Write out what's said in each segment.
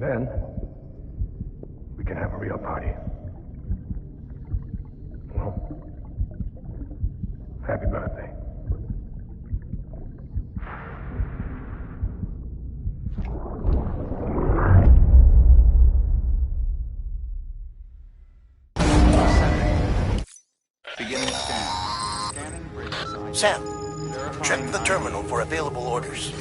then, we can have a real party. Well, happy birthday. Beginning scan. Scanning bridge. Sam, check the terminal for available orders.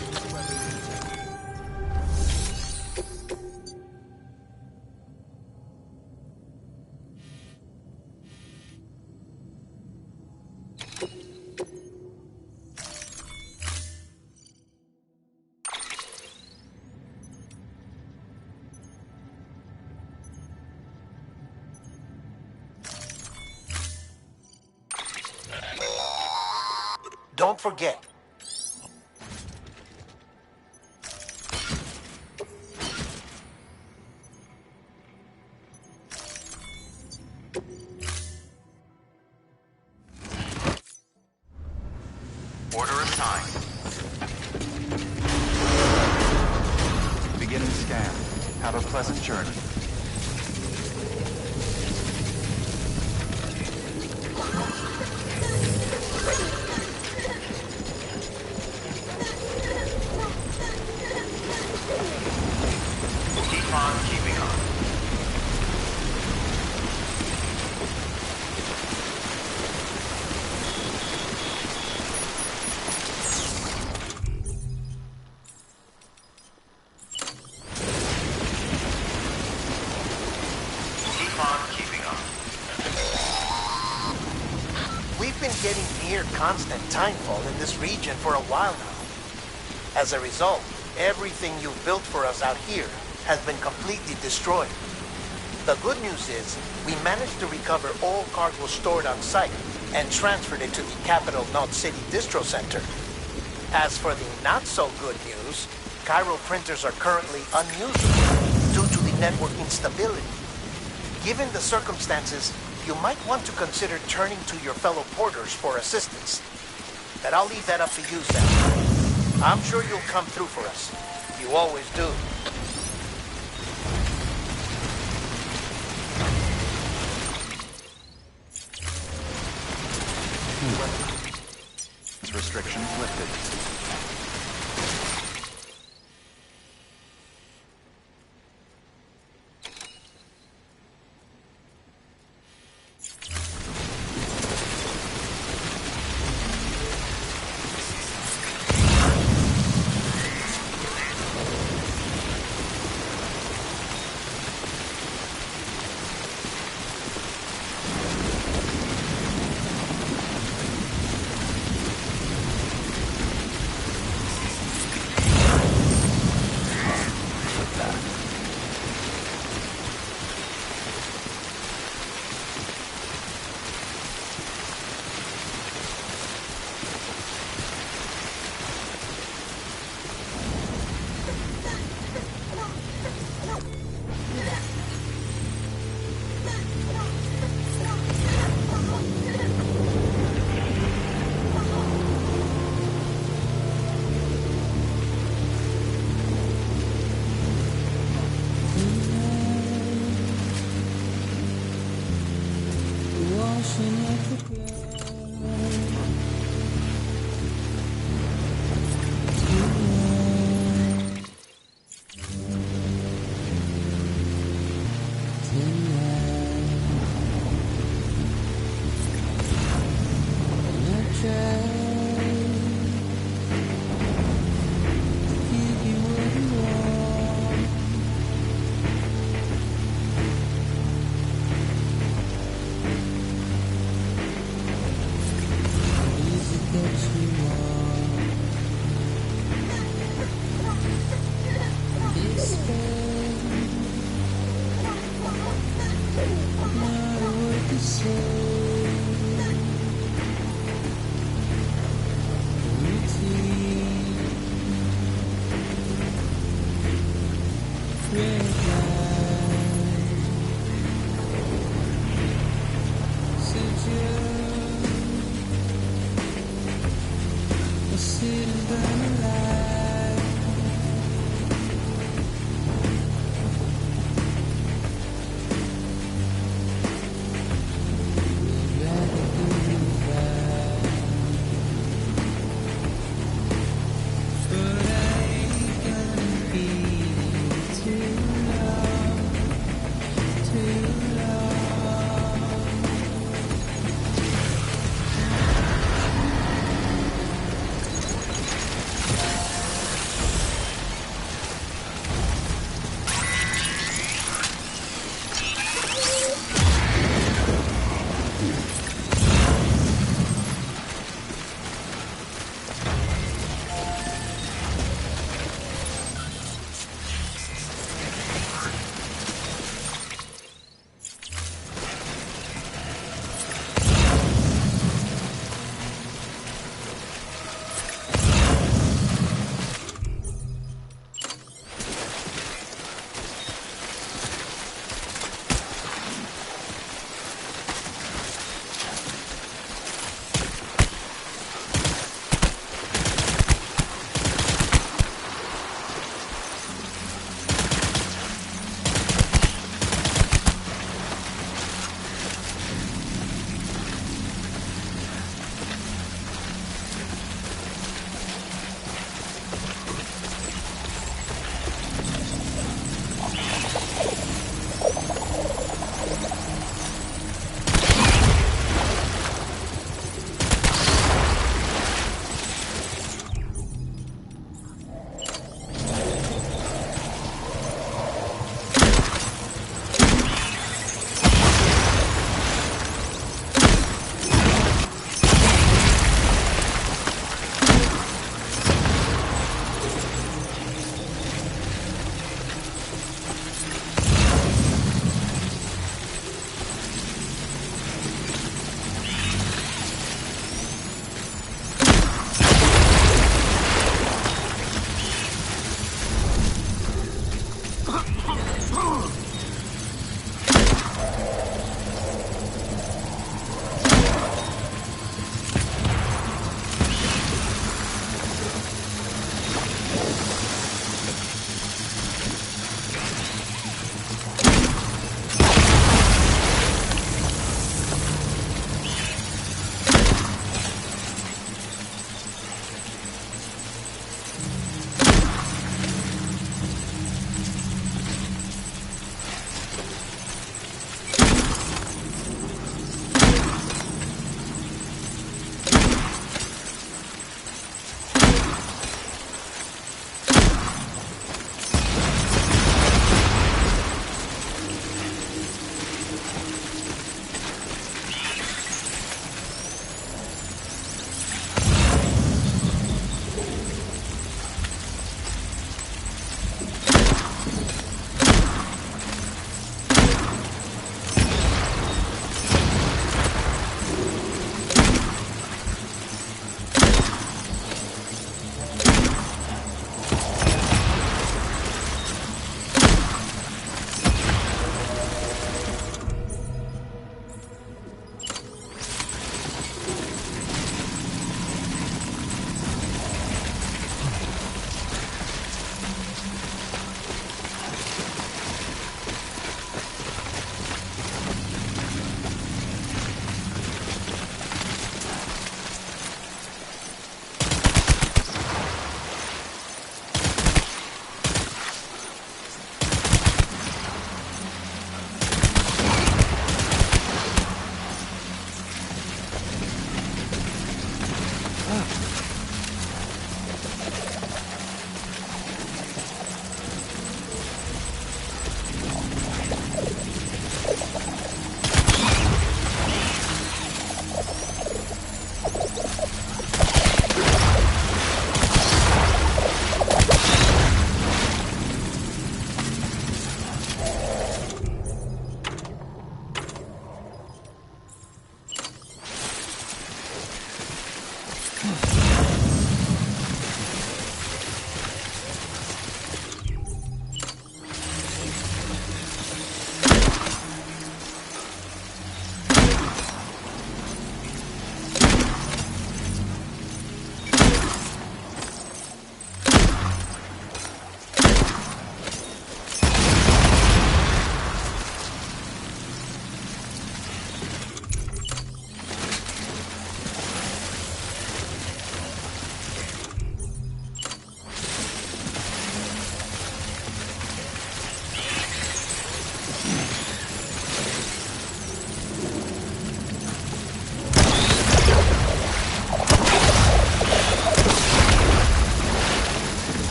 Don't forget. Order assigned. Beginning scan. Have a pleasant journey. Keep on keeping on. Keep on keeping on. We've been getting near constant timefall in this region for a while now. As a result, everything you've built for us out here has been completely destroyed. The good news is, we managed to recover all cargo stored on site and transferred it to the Capital Knot City Distro Center. As for the not-so-good news, Cairo printers are currently unusable due to the network instability. Given the circumstances, you might want to consider turning to your fellow porters for assistance. But I'll leave that up to you, Sam. I'm sure you'll come through for us. You always do. Restrictions lifted.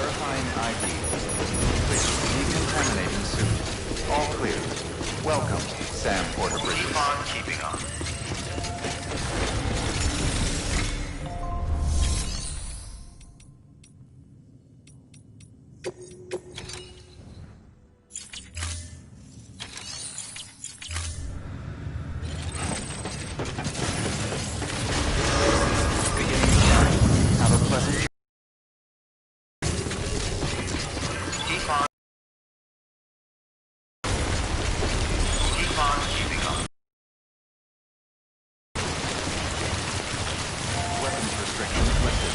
Verifying ID. Decontaminating suit. All clear. Welcome, Sam Porter Bridges. Keep on keeping on. Have a pleasant Keep on. Keep on keeping on. weapons restrictions lifted.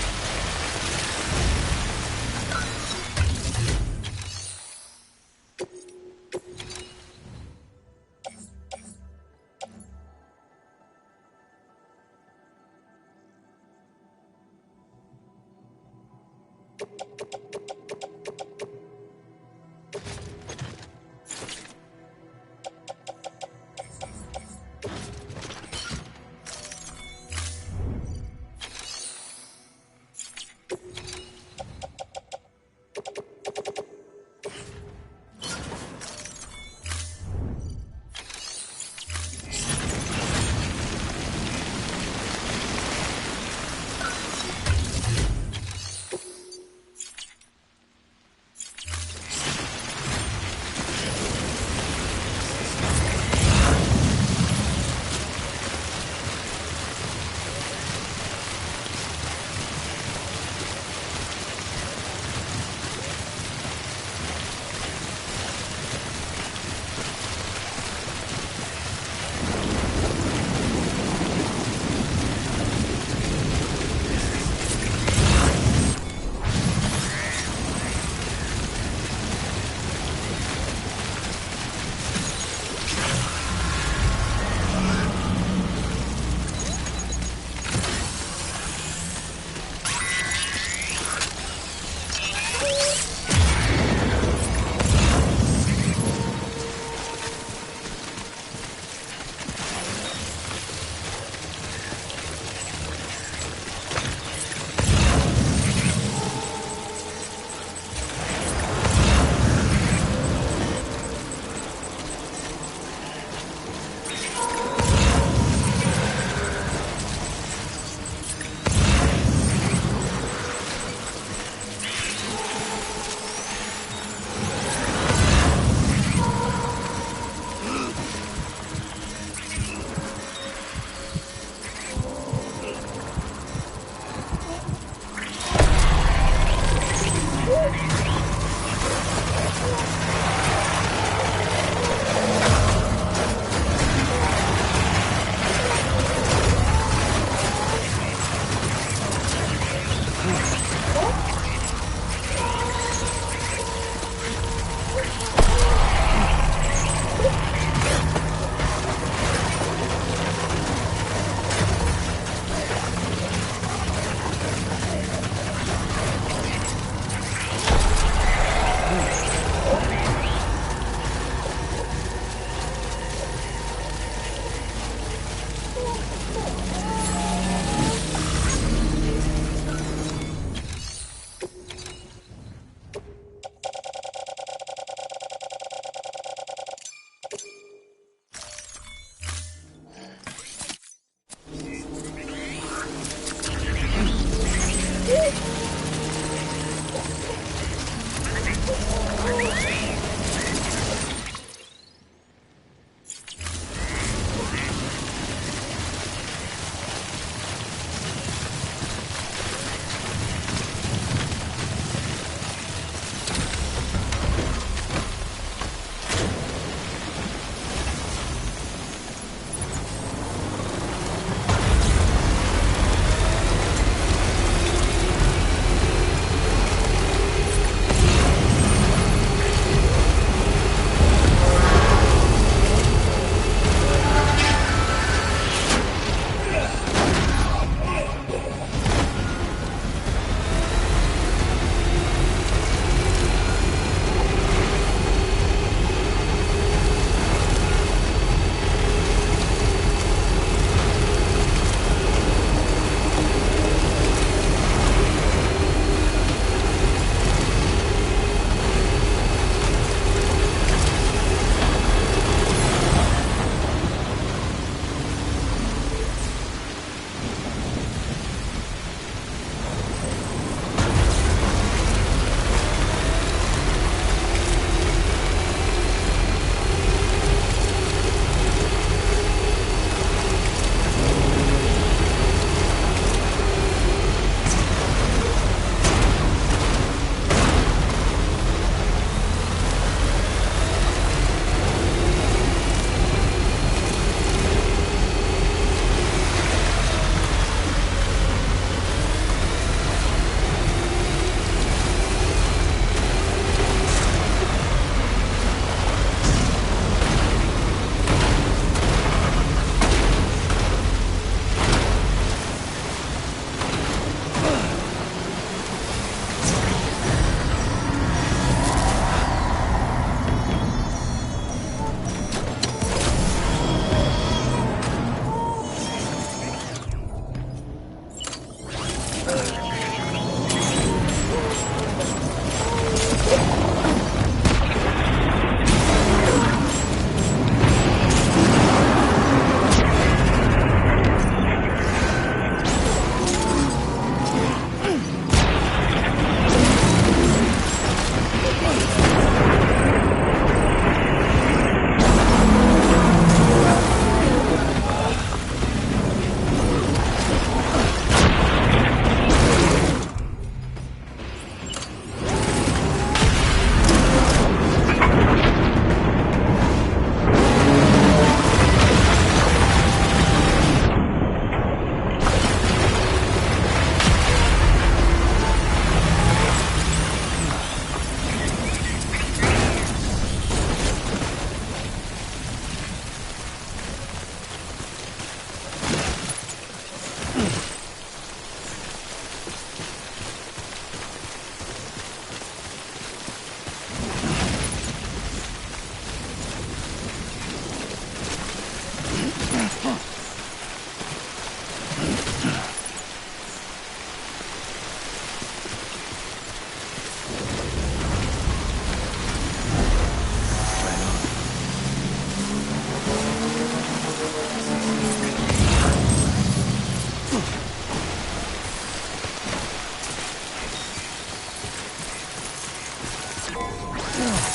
Ugh.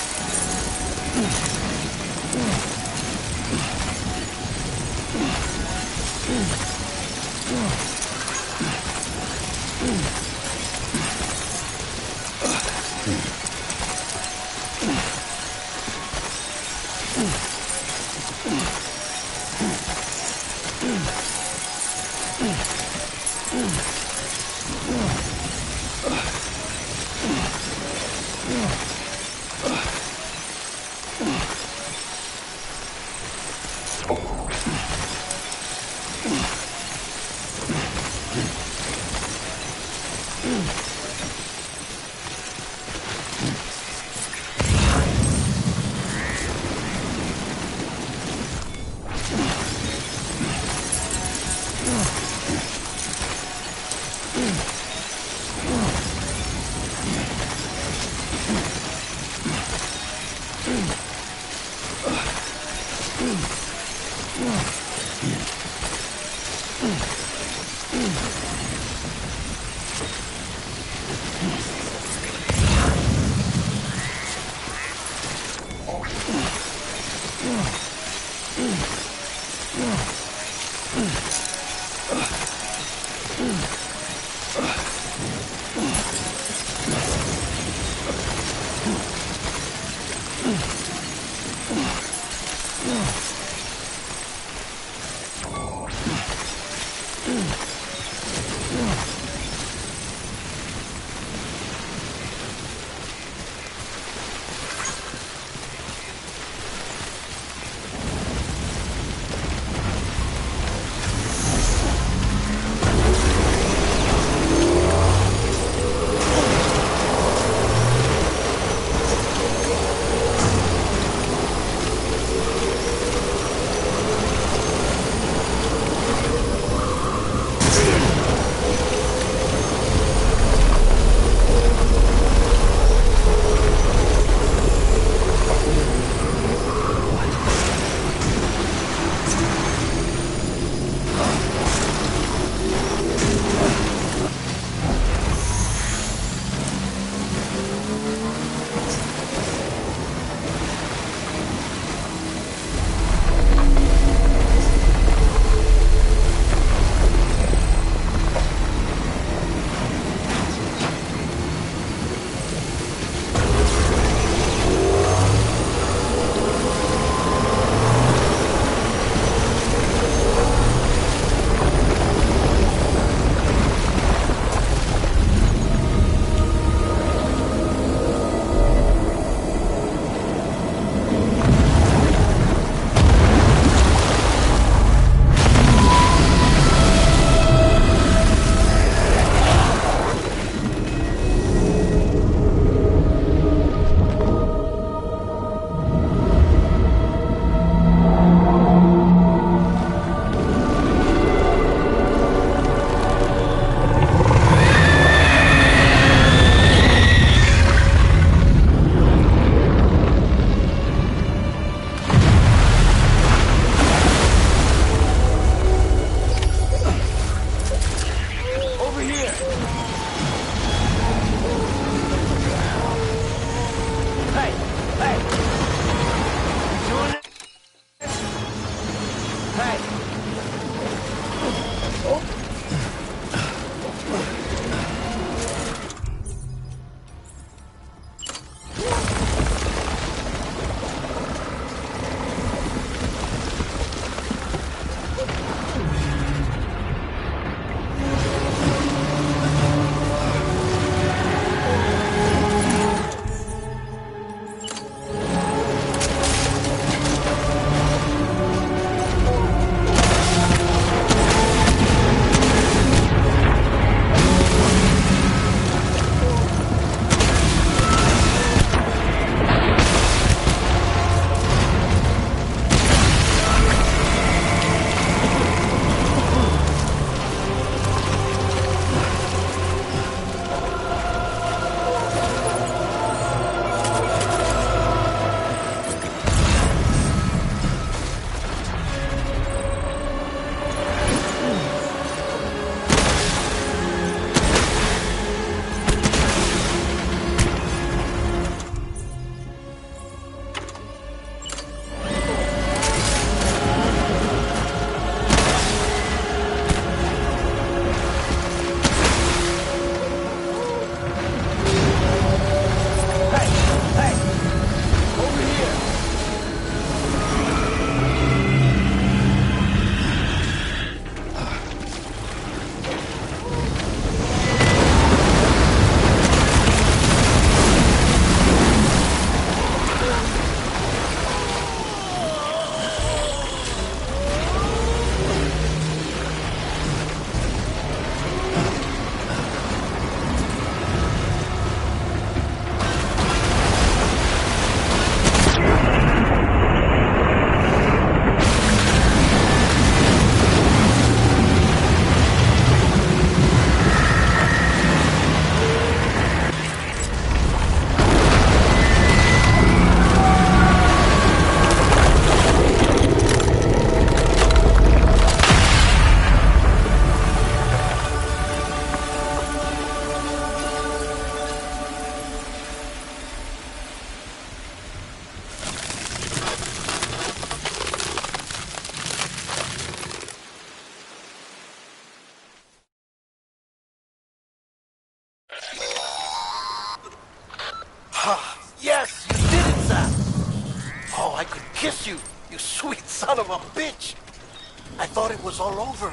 Yes, you did it, Sam! Oh, I could kiss you, you sweet son of a bitch! I thought it was all over.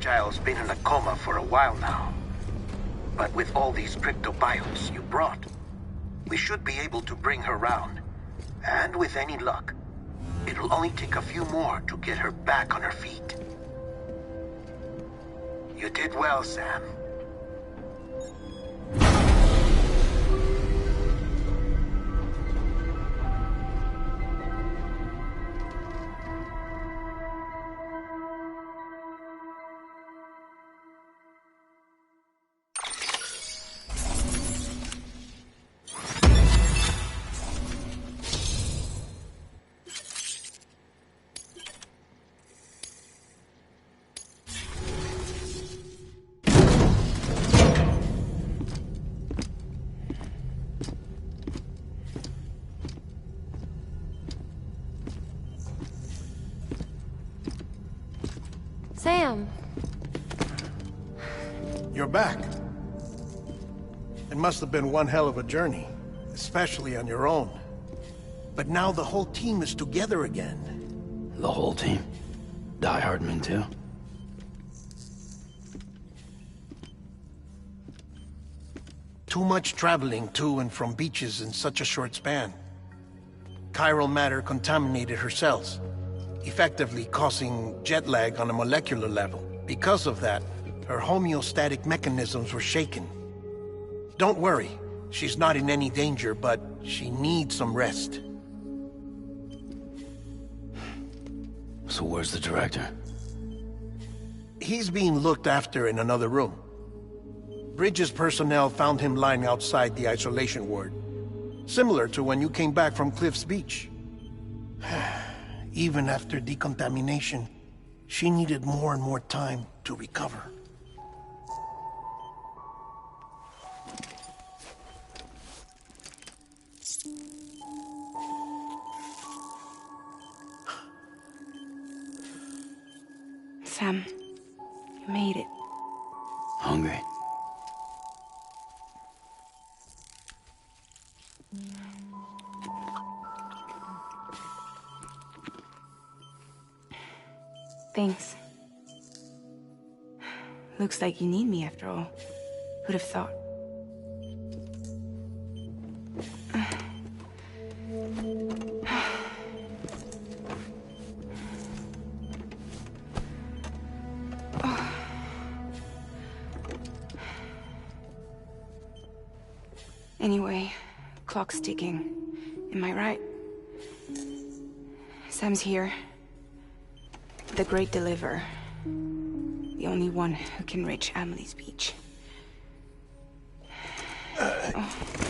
Fragile's been in a coma for a while now. But with all these cryptobiotes you brought, we should be able to bring her round. And with any luck, it'll only take a few more to get her back on her feet. You did well, Sam. Sam. You're back. It must have been one hell of a journey, especially on your own. But now the whole team is together again. The whole team? Die Hardman too? Too much traveling to and from beaches in such a short span. Chiral matter contaminated her cells, effectively causing jet lag on a molecular level. Because of that, her homeostatic mechanisms were shaken. Don't worry, she's not in any danger, but she needs some rest. So where's the director? He's being looked after in another room. Bridges personnel found him lying outside the isolation ward. Similar to when you came back from Cliff's Beach. Even after decontamination, she needed more and more time to recover. Sam, you made it. Hungry? Thanks. Looks like you need me after all. Who'd have thought? Anyway, clock's ticking. Am I right? Sam's here. The Great Deliverer. The only one who can reach Amelie's Beach.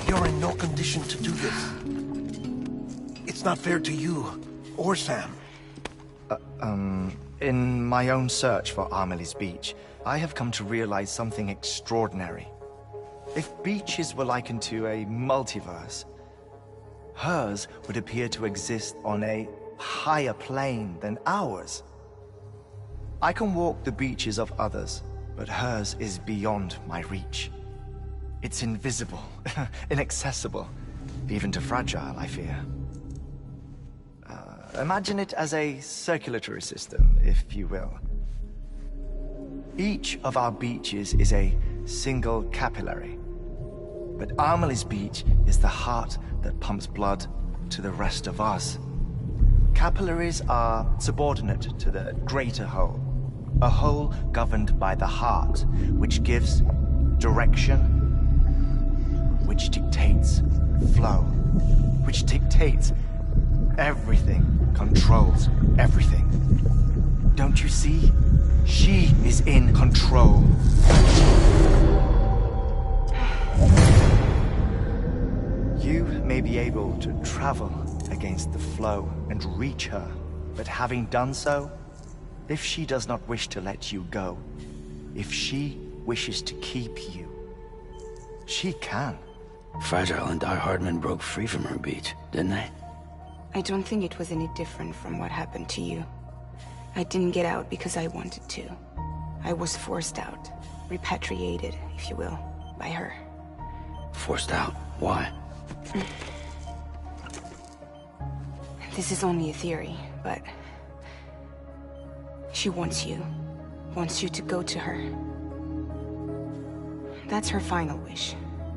You're in no condition to do this. It's not fair to you, or Sam. In my own search for Amelie's Beach, I have come to realize something extraordinary. If beaches were likened to a multiverse, hers would appear to exist on a higher plane than ours. I can walk the beaches of others, but hers is beyond my reach. It's invisible, inaccessible, even to fragile, I fear. Imagine it as a circulatory system, if you will. Each of our beaches is a single capillary. But Amelie's Beach is the heart that pumps blood to the rest of us. Capillaries are subordinate to the greater whole. A whole governed by the heart, which gives direction, which dictates flow, which dictates everything, controls everything. Don't you see? She is in control. You may be able to travel against the flow and reach her, but having done so, if she does not wish to let you go, if she wishes to keep you, she can. Fragile and Die Hardman broke free from her beach, didn't they? I don't think it was any different from what happened to you. I didn't get out because I wanted to. I was forced out, repatriated, if you will, by her. Forced out? Why? This is only a theory, but she wants you to go to her. That's her final wish,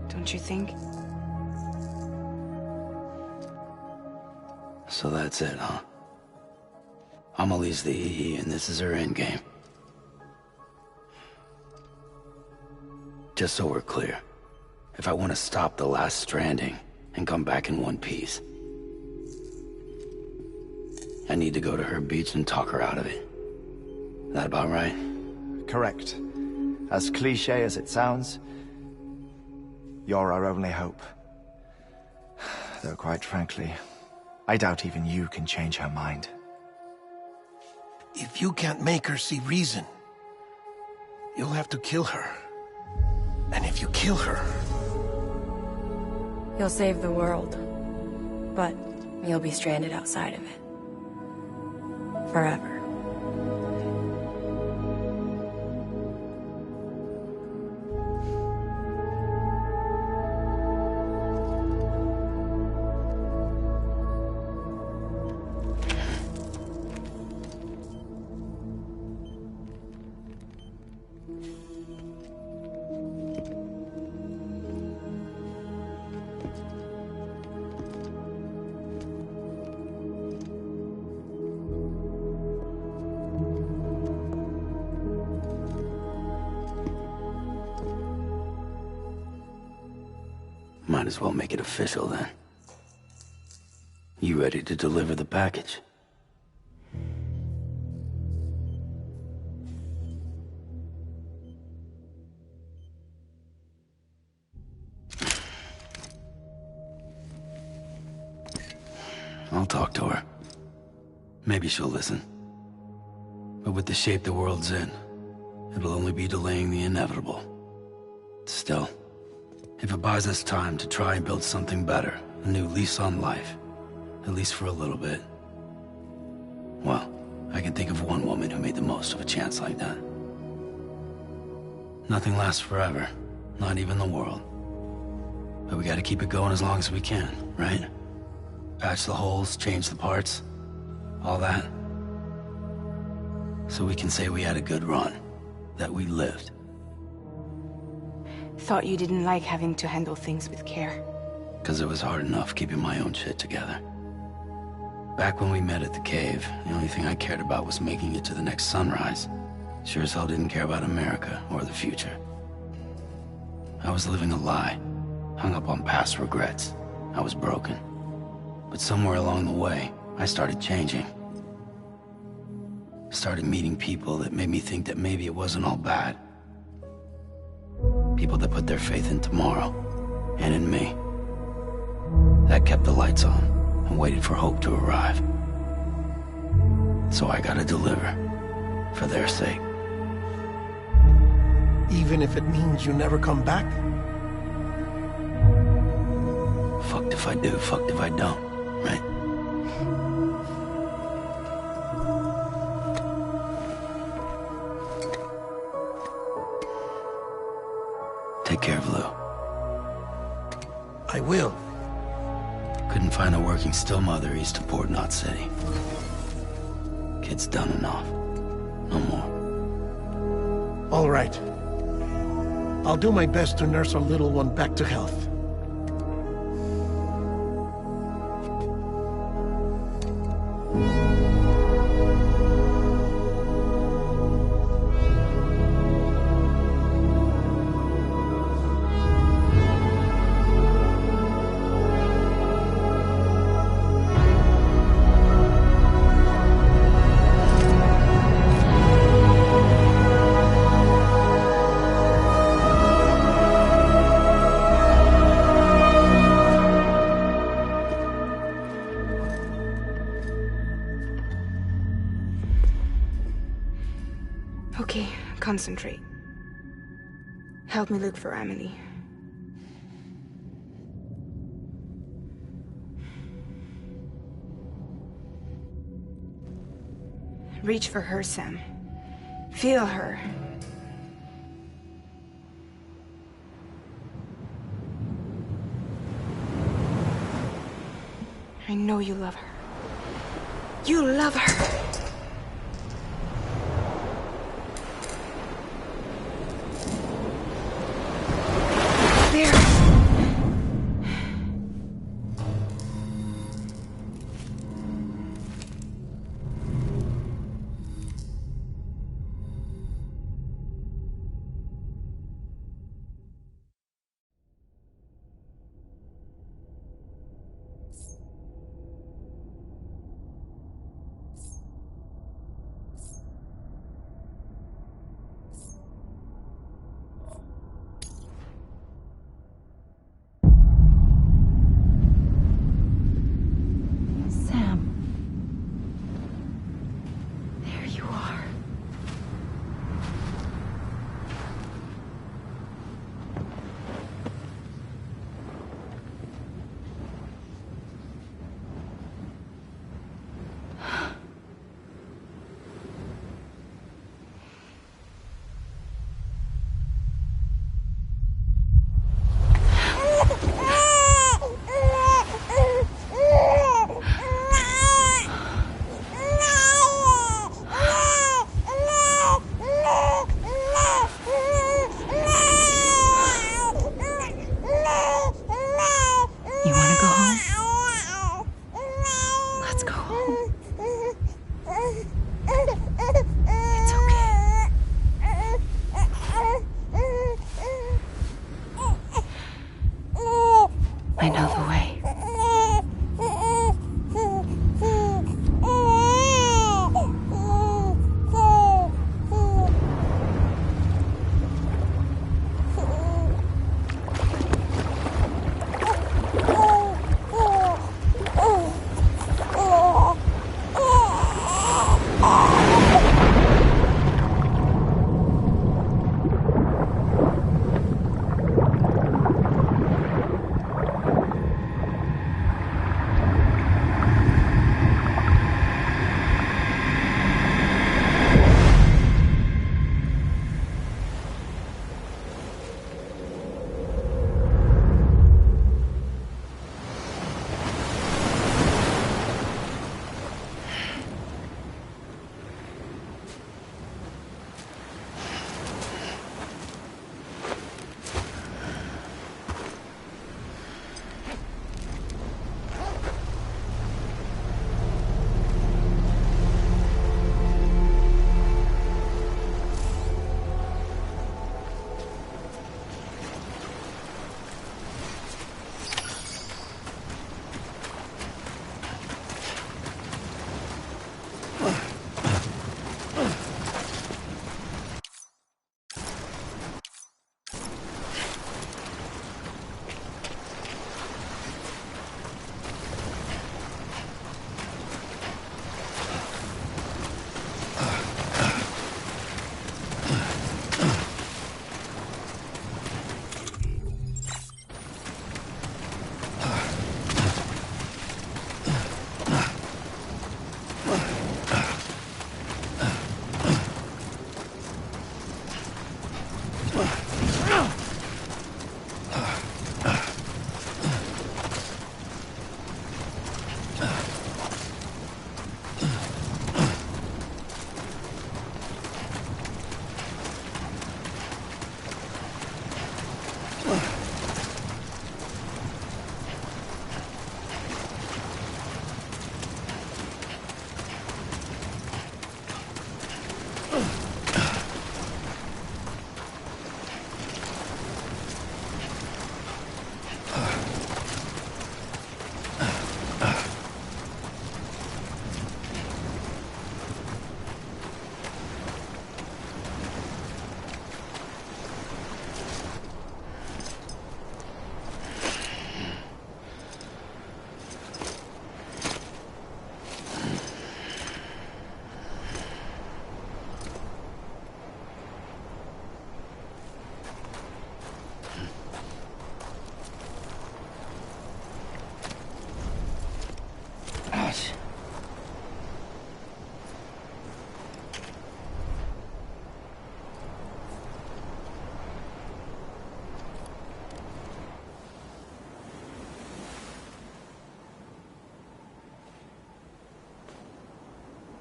don't you think? So that's it, huh? Amelie's the EE, and this is her endgame. Just so we're clear, if I want to stop the last stranding and come back in one piece, I need to go to her beach and talk her out of it. That about right? Correct. As cliché as it sounds, you're our only hope. Though quite frankly, I doubt even you can change her mind. If you can't make her see reason, you'll have to kill her. And if you kill her... You'll save the world, but you'll be stranded outside of it. Forever. Might as well make it official then. You ready to deliver the package? I'll talk to her. Maybe she'll listen. But with the shape the world's in, it'll only be delaying the inevitable. Still, if it buys us time to try and build something better, a new lease on life, at least for a little bit, well, I can think of one woman who made the most of a chance like that. Nothing lasts forever, not even the world. But we gotta keep it going as long as we can, right? Patch the holes, change the parts, all that. So we can say we had a good run, that we lived. Thought you didn't like having to handle things with care. 'Cause it was hard enough keeping my own shit together. Back when we met at the cave, the only thing I cared about was making it to the next sunrise. Sure as hell didn't care about America or the future. I was living a lie, hung up on past regrets. I was broken. But somewhere along the way, I started changing. Started meeting people that made me think that maybe it wasn't all bad. People that put their faith in tomorrow, and in me. That kept the lights on, and waited for hope to arrive. So I gotta deliver, for their sake. Even if it means you never come back? Fucked if I do, fucked if I don't, right? Take care of Lou. I will. Couldn't find a working still mother east of Port Knot City. Kid's done enough. No more. All right. I'll do my best to nurse our little one back to health. Okay, concentrate. Help me look for Emily. Reach for her, Sam. Feel her. I know you love her. You love her! There.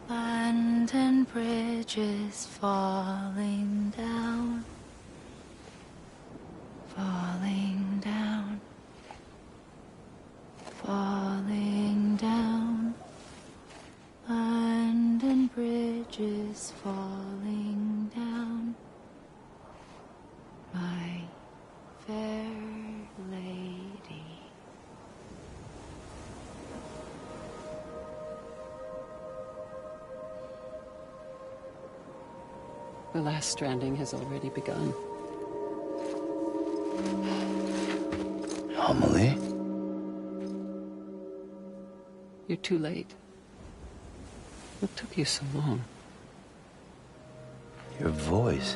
Land and bridges falling down, falling down, falling down. Land and bridges falling down, my fair lady. The last stranding has already begun. Amelie? You're too late. What took you so long? Your voice.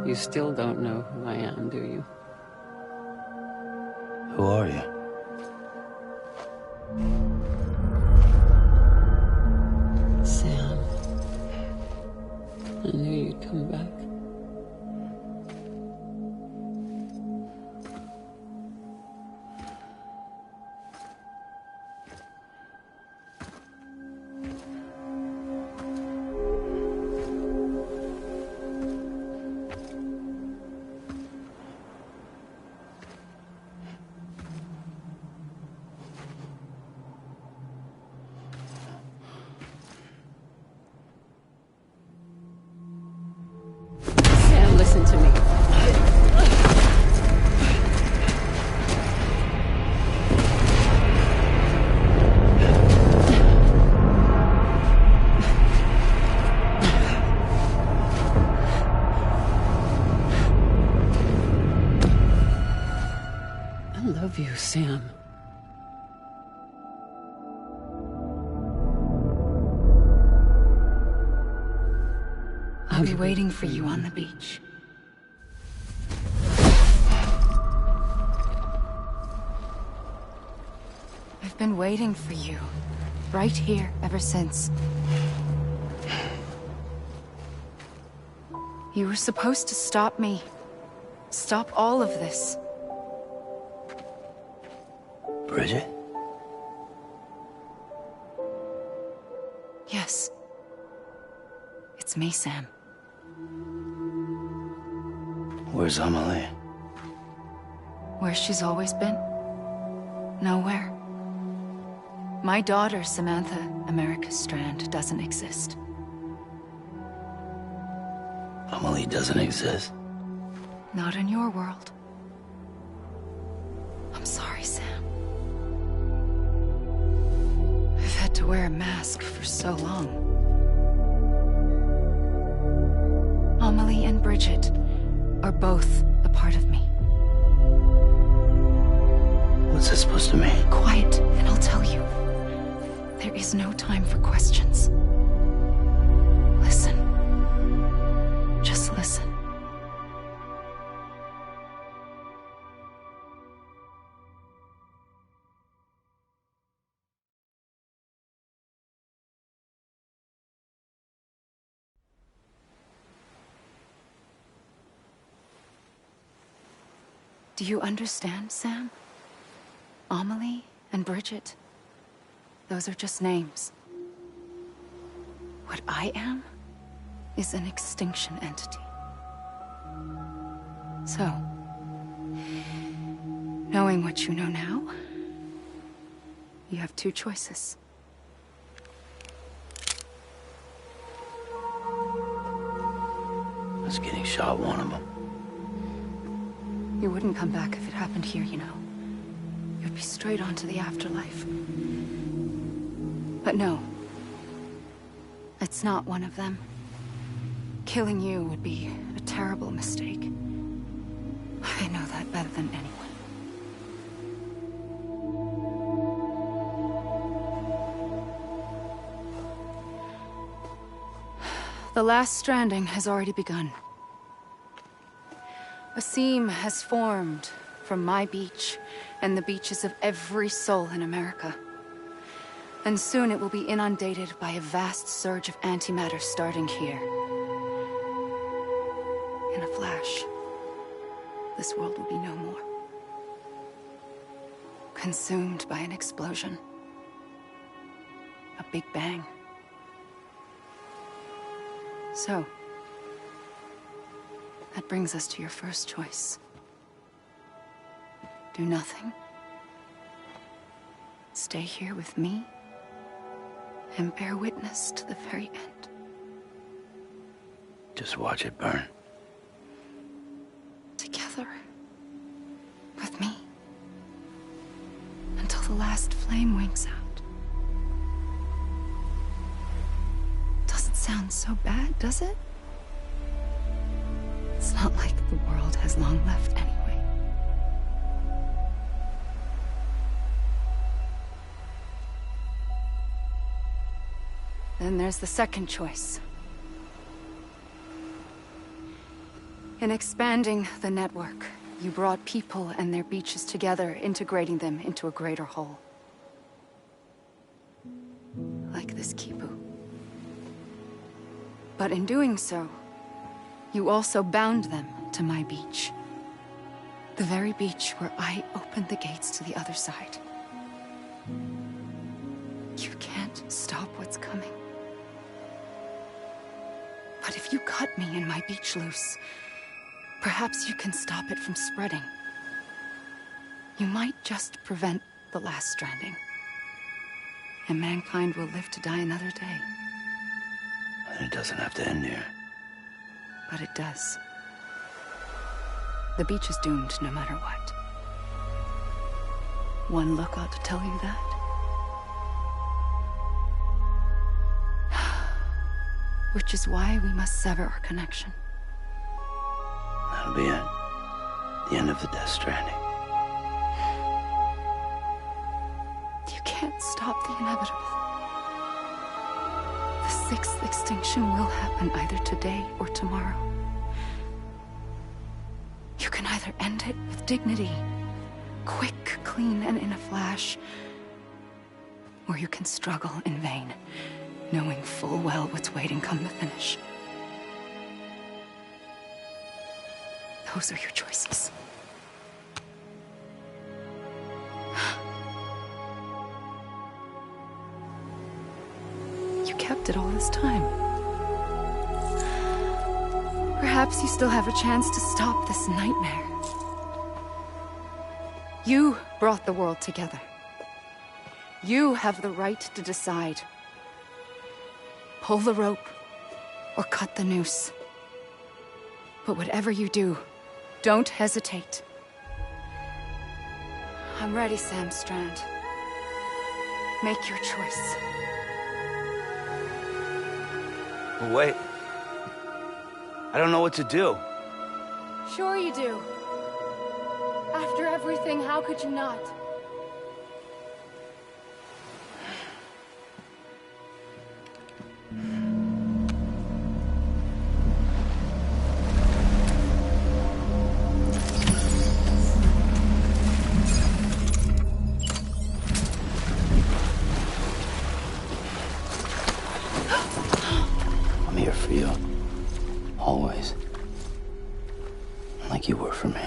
You still don't know who I am, do you? Who are you? Sam. I knew you'd come back. Sam, listen to me. I love you, Sam. I'll be waiting for you on the beach. I've been waiting for you, right here, ever since. You were supposed to stop me. Stop all of this. Bridget? Yes. It's me, Sam. Where's Amelie? Where she's always been? Nowhere. My daughter, Samantha America Strand, doesn't exist. Amelie doesn't exist. Not in your world. I'm sorry, Sam. I've had to wear a mask for so long. Amelie and Bridget are both a part of me. What's that supposed to mean? Quiet, and I'll tell you. There is no time for questions. Listen. Just listen. Do you understand, Sam? Amelie and Bridget, those are just names. What I am is an extinction entity. So, knowing what you know now, you have two choices. Us getting shot one of them. You wouldn't come back if it happened here, you know. You'd be straight on to the afterlife. But no. It's not one of them. Killing you would be a terrible mistake. I know that better than anyone. The last stranding has already begun. A seam has formed from my beach and the beaches of every soul in America. And soon it will be inundated by a vast surge of antimatter starting here. In a flash, this world will be no more. Consumed by an explosion. A big bang. So, that brings us to your first choice. Do nothing. Stay here with me and bear witness to the very end. Just watch it burn. Together. With me. Until the last flame winks out. Doesn't sound so bad, does it? It's not like the world has long left anyway. Then there's the second choice. In expanding the network, you brought people and their beaches together, integrating them into a greater whole. Like this Kipu. But in doing so, you also bound them to my beach. The very beach where I opened the gates to the other side. You can't stop what's coming. But if you cut me and my beach loose, perhaps you can stop it from spreading. You might just prevent the last stranding. And mankind will live to die another day. And it doesn't have to end here. But it does. The beach is doomed no matter what. One look ought to tell you that. Which is why we must sever our connection. That'll be it. The end of the Death Stranding. You can't stop the inevitable. The sixth extinction will happen either today or tomorrow. You can either end it with dignity, quick, clean, and in a flash, or you can struggle in vain, knowing full well what's waiting come the finish. Those are your choices. You kept it all this time. Perhaps you still have a chance to stop this nightmare. You brought the world together. You have the right to decide. Pull the rope or cut the noose. But whatever you do, don't hesitate. I'm ready, Sam Strand. Make your choice. But wait. I don't know what to do. Sure you do. After everything, how could you not? I'm here for you. Always. Like you were for me.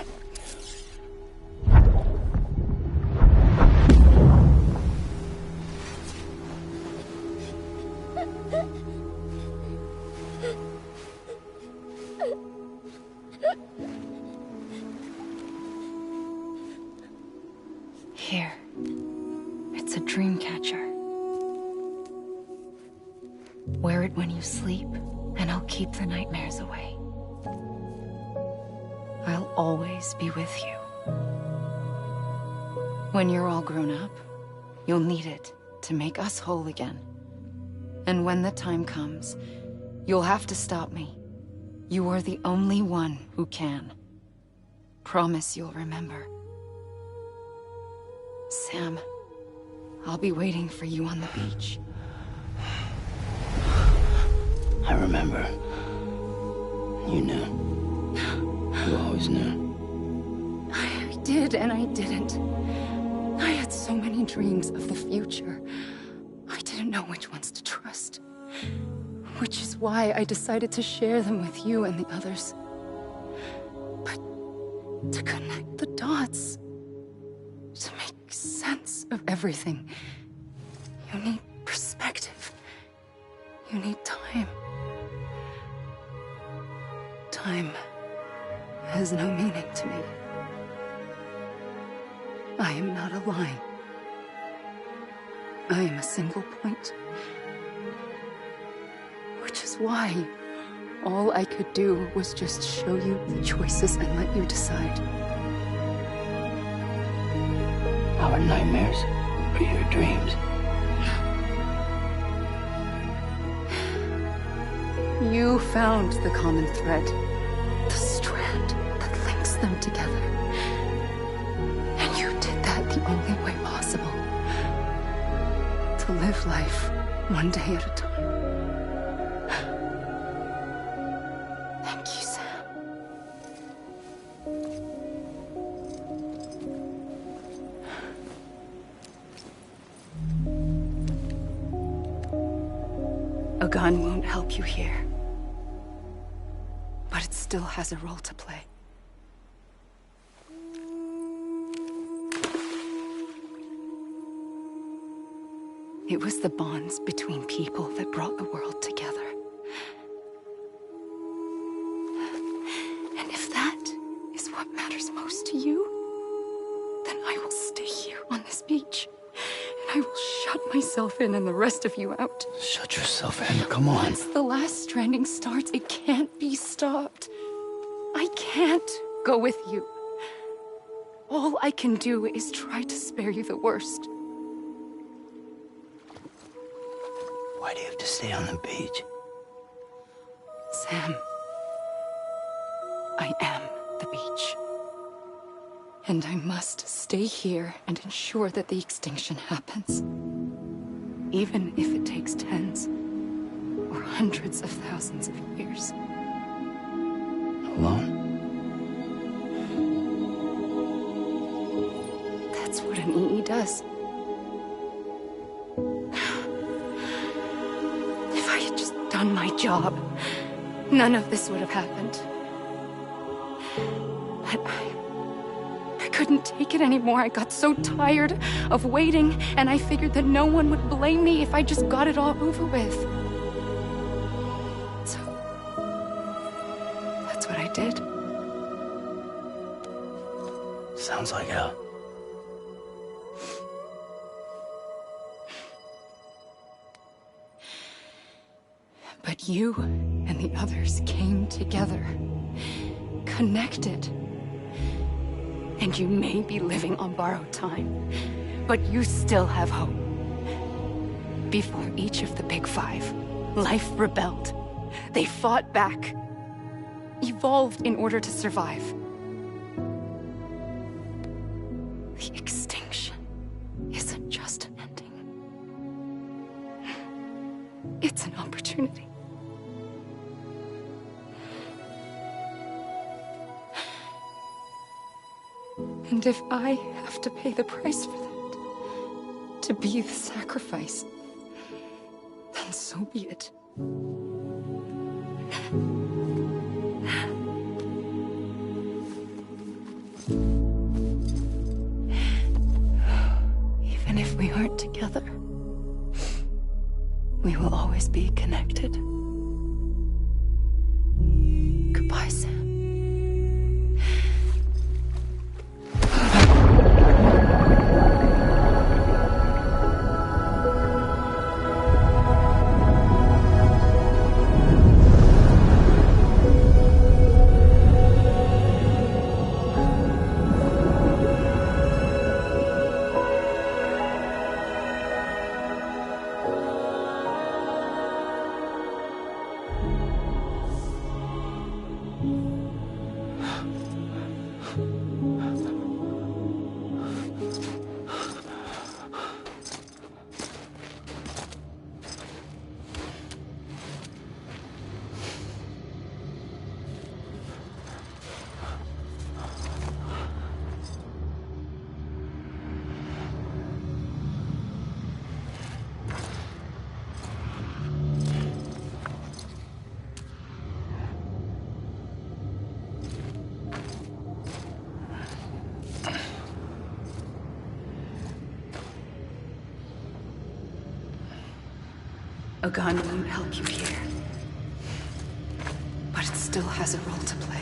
keep the nightmares away. I'll always be with you. When you're all grown up, you'll need it to make us whole again. And when the time comes, you'll have to stop me. You are the only one who can. Promise you'll remember. Sam, I'll be waiting for you on the beach. I remember. You knew. You always knew. I did and I didn't. I had so many dreams of the future. I didn't know which ones to trust. Which is why I decided to share them with you and the others. But to connect the dots, to make sense of everything, you need perspective. You need time. Time has no meaning to me. I am not a line. I am a single point. Which is why all I could do was just show you the choices and let you decide. Our nightmares are your dreams. You found the common thread, the strand that links them together. And you did that the only way possible. To live life one day at a time. Thank you, Sam. A gun won't help you here. But it still has a role to play. It was the bonds between people that brought the world together. And if that is what matters most to you, then I will stay here on this beach. And I will shut myself in and the rest of you out. Shut yourself in, come on. Once the last stranding starts, it can't be stopped. I can't go with you. All I can do is try to spare you the worst. Why do you have to stay on the beach? Sam, I am the beach. And I must stay here and ensure that the extinction happens. Even if it takes tens or hundreds of thousands of years. Alone? That's what an EE does. If I had just done my job, none of this would have happened. But I couldn't take it anymore. I got so tired of waiting, and I figured that no one would blame me if I just got it all over with. So, that's what I did. Sounds like hell. But you and the others came together, connected. And you may be living on borrowed time, but you still have hope. Before each of the Big Five, life rebelled. They fought back, evolved in order to survive. The extinction isn't just an ending. It's an opportunity. And if I have to pay the price for that, to be the sacrifice, then so be it. Even if we aren't together, we will always be connected. Goodbye, Sam. A gun won't help you here. But it still has a role to play.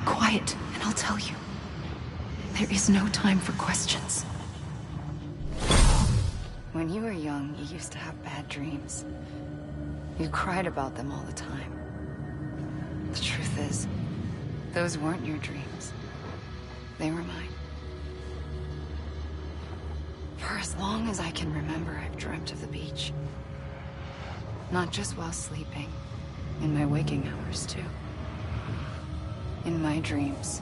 Quiet, and I'll tell you. There is no time for questions. When you were young, you used to have bad dreams. You cried about them all the time. The truth is, those weren't your dreams. They were mine. For as long as I can remember, I've dreamt of the beach. Not just while sleeping, in my waking hours, too. In my dreams,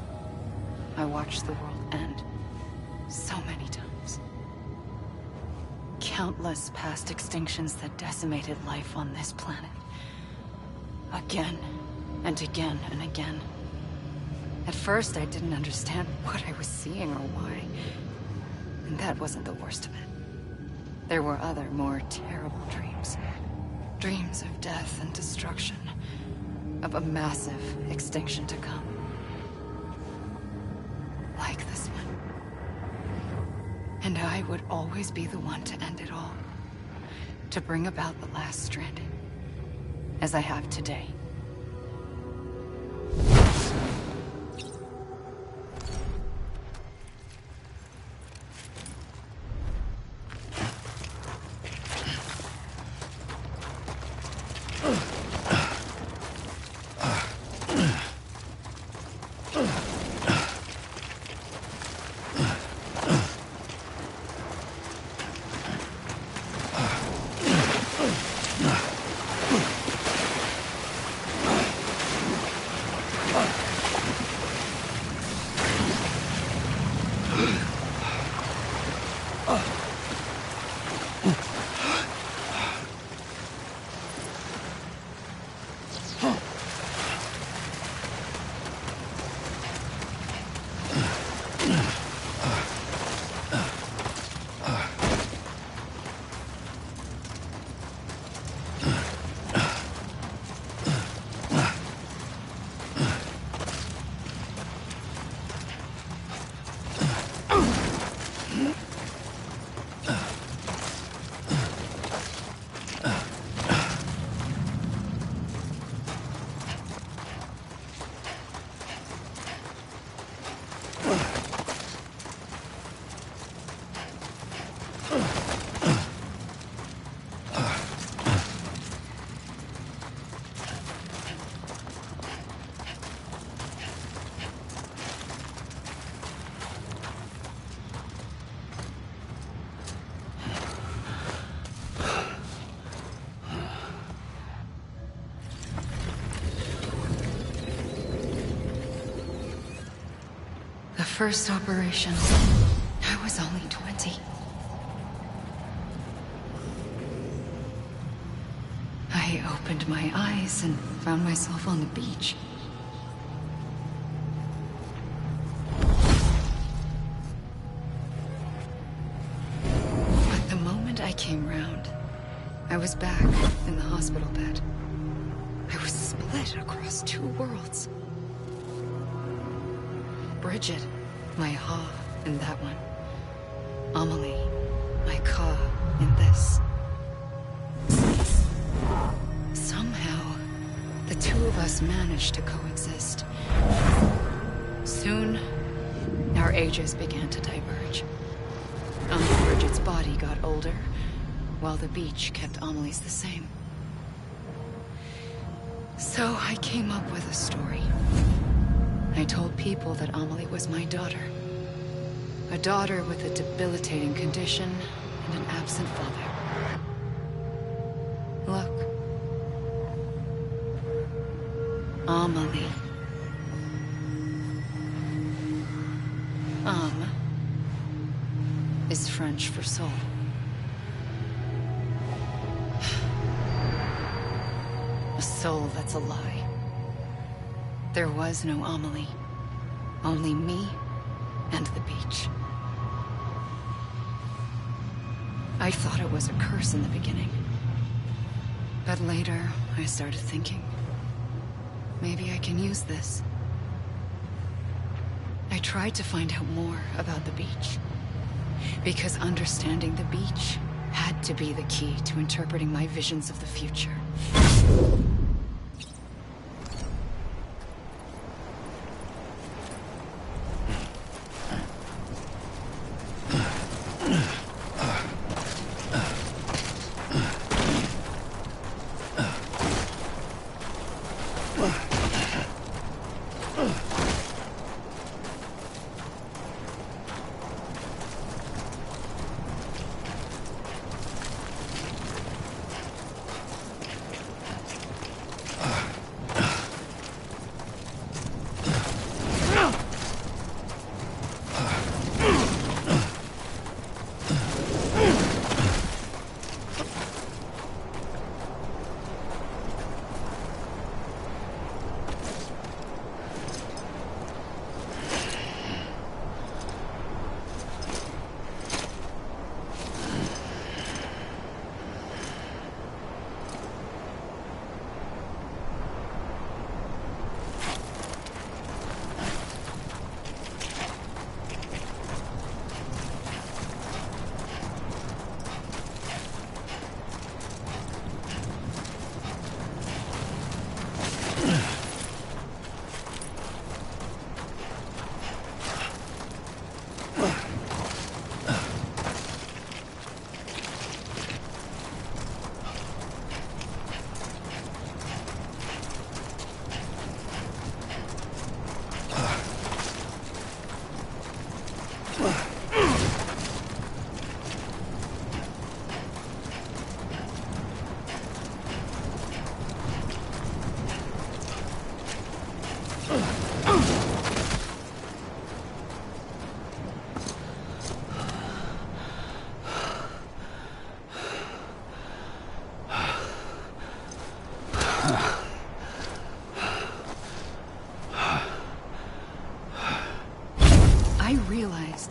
I watched the world end so many times. Countless past extinctions that decimated life on this planet. Again, and again, and again. At first, I didn't understand what I was seeing or why. And that wasn't the worst of it. There were other, more terrible dreams. Dreams of death and destruction. Of a massive extinction to come. Like this one. And I would always be the one to end it all. To bring about the last stranding. As I have today. first operation, I was only 20. I opened my eyes and found myself on the beach. But the moment I came round, I was back in the hospital bed. I was split across two worlds. Bridget, my Ha in that one. Amelie, my Ka in this. Somehow, the two of us managed to coexist. Soon, our ages began to diverge. Bridget's body got older, while the beach kept Amelie's the same. So I came up with a story. I told people that Amelie was my daughter. A daughter with a debilitating condition and an absent father. Look. Amelie. Is French for soul. A soul that's a lie. There was no Amelie. Only me and the beach. I thought it was a curse in the beginning. But later, I started thinking, maybe I can use this. I tried to find out more about the beach. Because understanding the beach had to be the key to interpreting my visions of the future.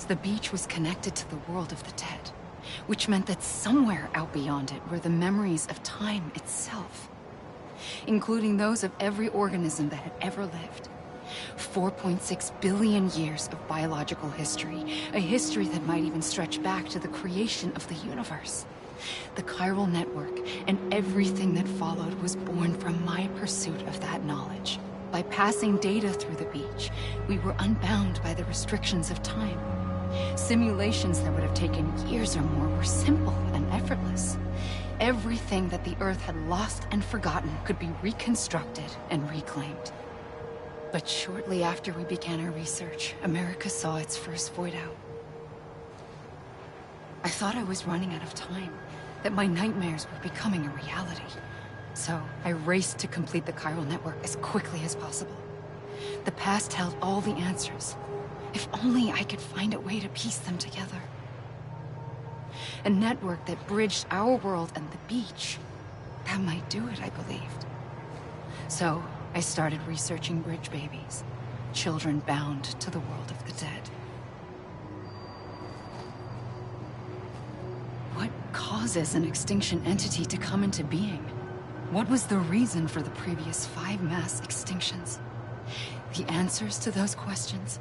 The beach was connected to the world of the dead, which meant that somewhere out beyond it were the memories of time itself, including those of every organism that had ever lived. 4.6 billion years of biological history, a history that might even stretch back to the creation of the universe. The chiral network and everything that followed was born from my pursuit of that knowledge. By passing data through the beach, we were unbound by the restrictions of time. Simulations that would have taken years or more were simple and effortless. Everything that the Earth had lost and forgotten could be reconstructed and reclaimed. But shortly after we began our research, America saw its first void out. I thought I was running out of time, that my nightmares were becoming a reality. So I raced to complete the chiral network as quickly as possible. The past held all the answers. If only I could find a way to piece them together. A network that bridged our world and the beach. That might do it, I believed. So, I started researching bridge babies. Children bound to the world of the dead. What causes an extinction entity to come into being? What was the reason for the previous 5 mass extinctions? The answers to those questions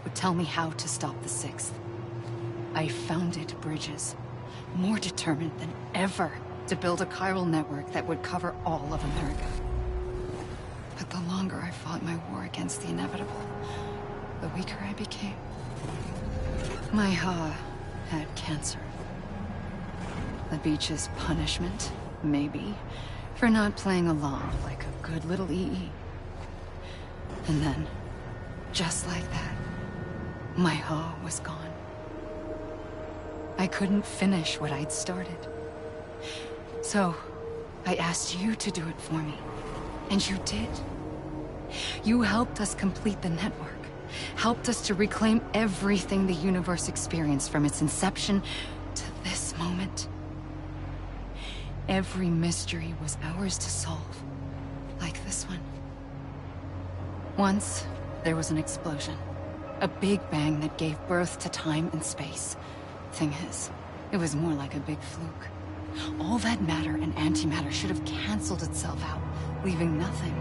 would tell me how to stop the 6th. I founded bridges, more determined than ever to build a chiral network that would cover all of America. But the longer I fought my war against the inevitable, the weaker I became. My Ha had cancer. The beach's punishment, maybe, for not playing along like a good little EE. And then, just like that, my Ha was gone. I couldn't finish what I'd started. So, I asked you to do it for me. And you did. You helped us complete the network. Helped us to reclaim everything the universe experienced from its inception to this moment. Every mystery was ours to solve. Like this one. Once, there was an explosion. A big bang that gave birth to time and space. Thing is, it was more like a big fluke. All that matter and antimatter should have canceled itself out, leaving nothing.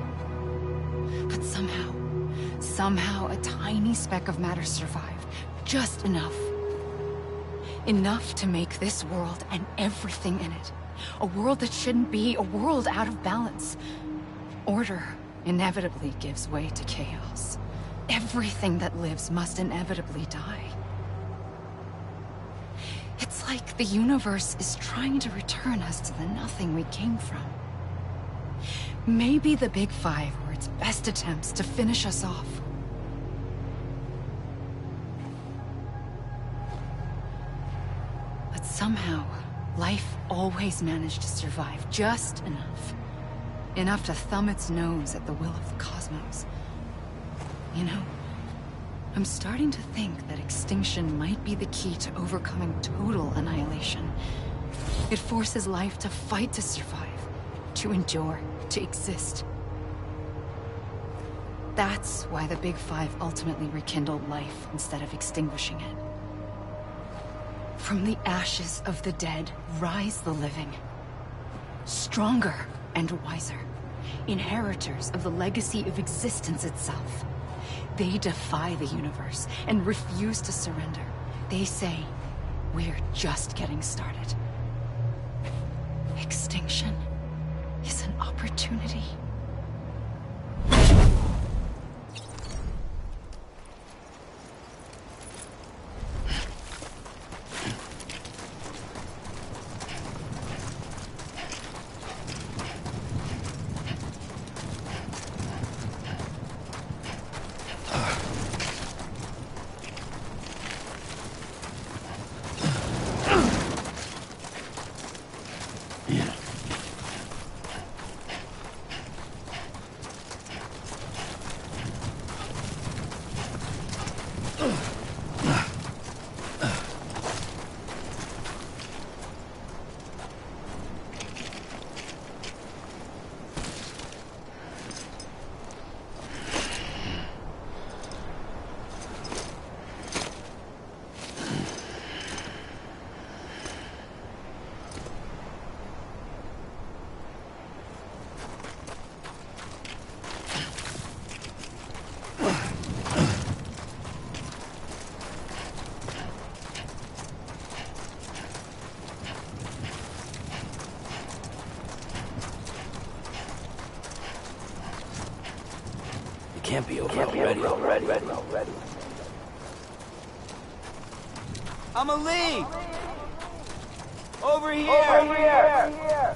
But somehow a tiny speck of matter survived. Just enough. Enough to make this world and everything in it. A world that shouldn't be, a world out of balance. Order inevitably gives way to chaos. Everything that lives must inevitably die. It's like the universe is trying to return us to the nothing we came from. Maybe the Big Five were its best attempts to finish us off. But somehow, life always managed to survive just enough. Enough to thumb its nose at the will of the cosmos. You know, I'm starting to think that extinction might be the key to overcoming total annihilation. It forces life to fight to survive, to endure, to exist. That's why the Big Five ultimately rekindled life instead of extinguishing it. From the ashes of the dead rise the living. Stronger and wiser. Inheritors of the legacy of existence itself. They defy the universe and refuse to surrender. They say, we're just getting started. Extinction is an opportunity. Can't be over already. I'm a lead! Over here!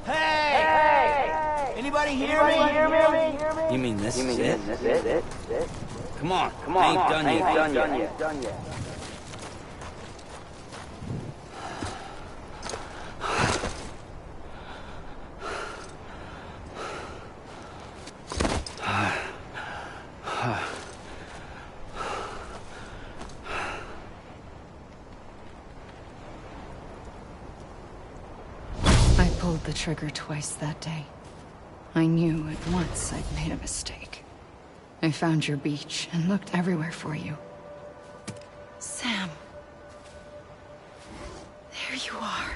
Hey! Anybody hear me? You mean this is it? Come on, I ain't done yet. pulled the trigger twice that day. I knew at once I'd made a mistake. I found your beach and looked everywhere for you. Sam. There you are.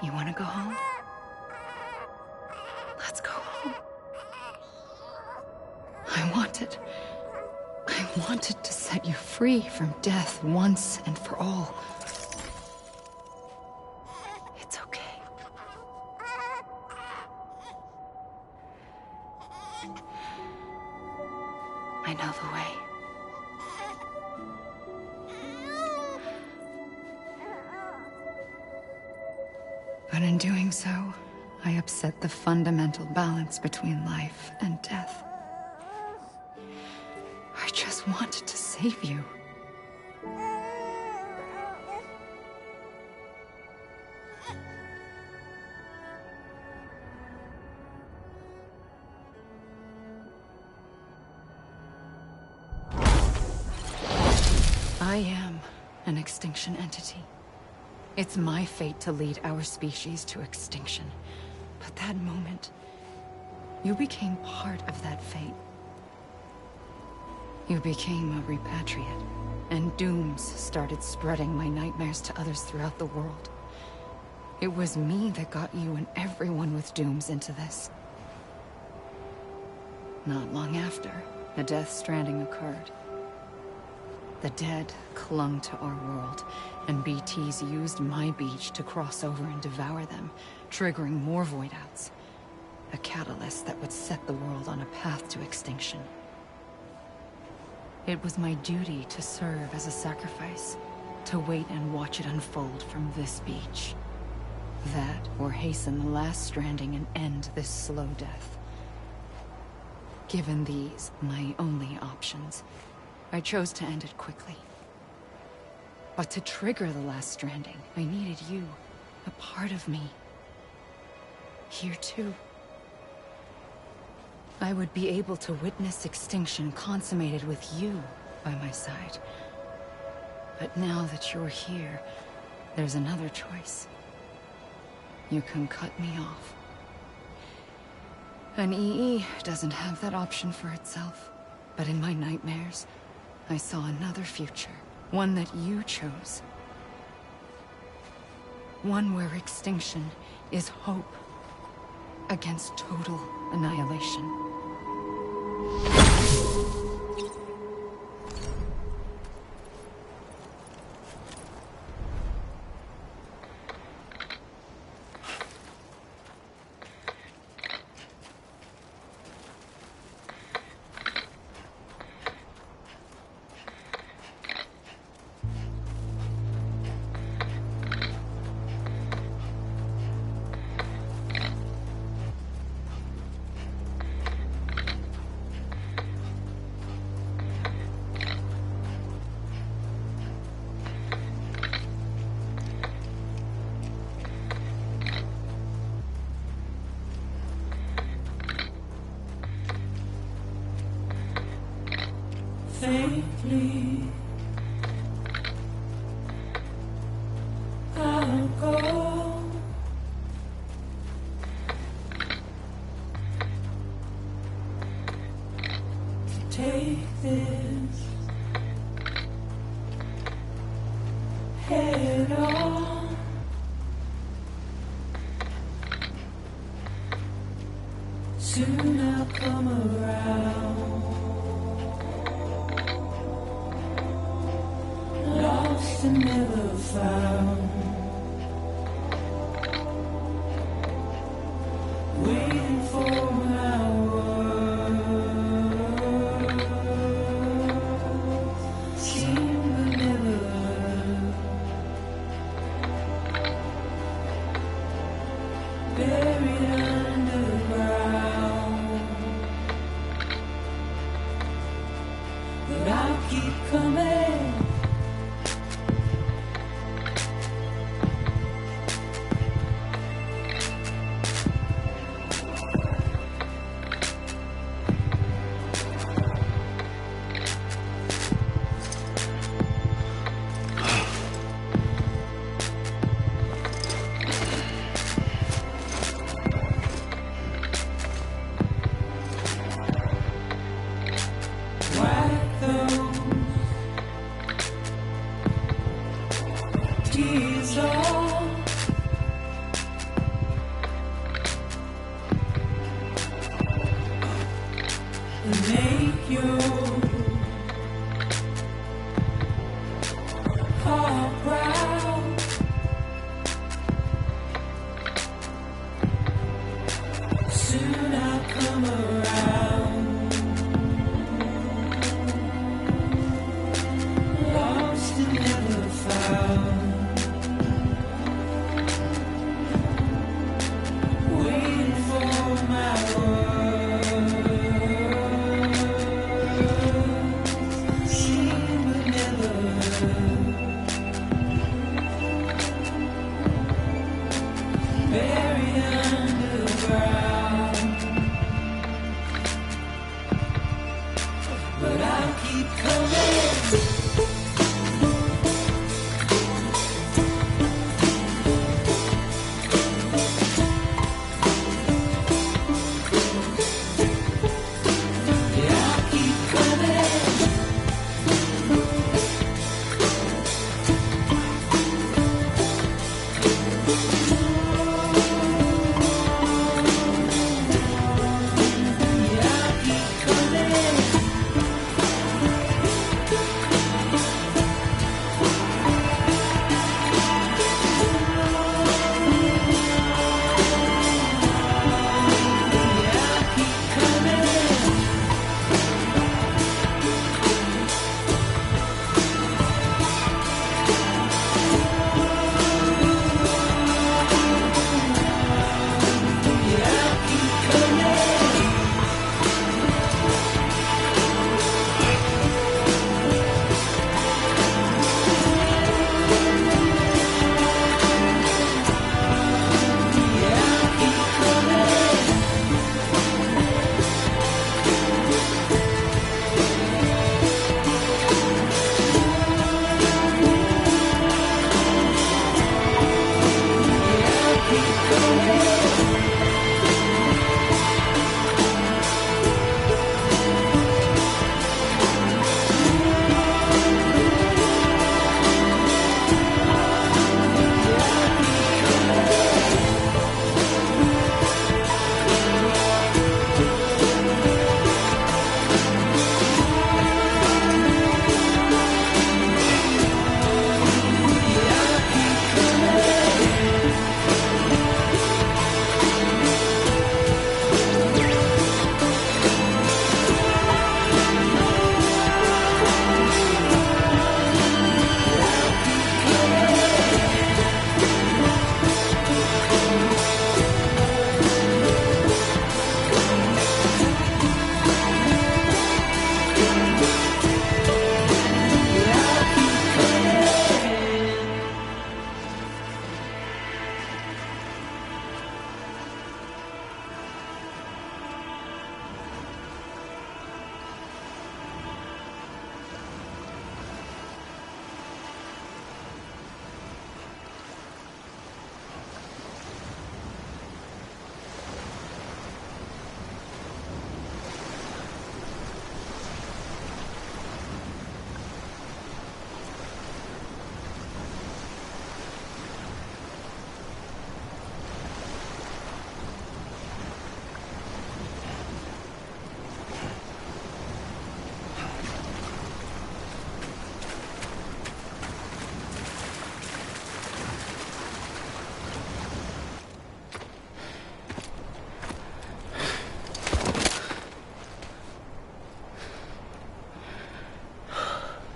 You want to go home? Let's go home. I wanted to set you free from death once and for all. It's okay. I know the way. But in doing so, I upset the fundamental balance between life and death. I just wanted to save you. I am an extinction entity. It's my fate to lead our species to extinction. But that moment, you became part of that fate. You became a repatriate, and dooms started spreading my nightmares to others throughout the world. It was me that got you and everyone with dooms into this. Not long after, a Death Stranding occurred. The dead clung to our world, and BTs used my beach to cross over and devour them, triggering more void-outs. A catalyst that would set the world on a path to extinction. It was my duty to serve as a sacrifice, to wait and watch it unfold from this beach. That, or hasten the last stranding and end this slow death. Given these, my only options, I chose to end it quickly. But to trigger the last stranding, I needed you, a part of me. Here too. I would be able to witness extinction consummated with you by my side. But now that you're here, there's another choice. You can cut me off. An EE doesn't have that option for itself. But in my nightmares, I saw another future. One that you chose. One where extinction is hope against total annihilation. Faintly, I'll go. Take this head on. Soon I'll come around. Lost and never found. We buried underground. But I'll keep coming.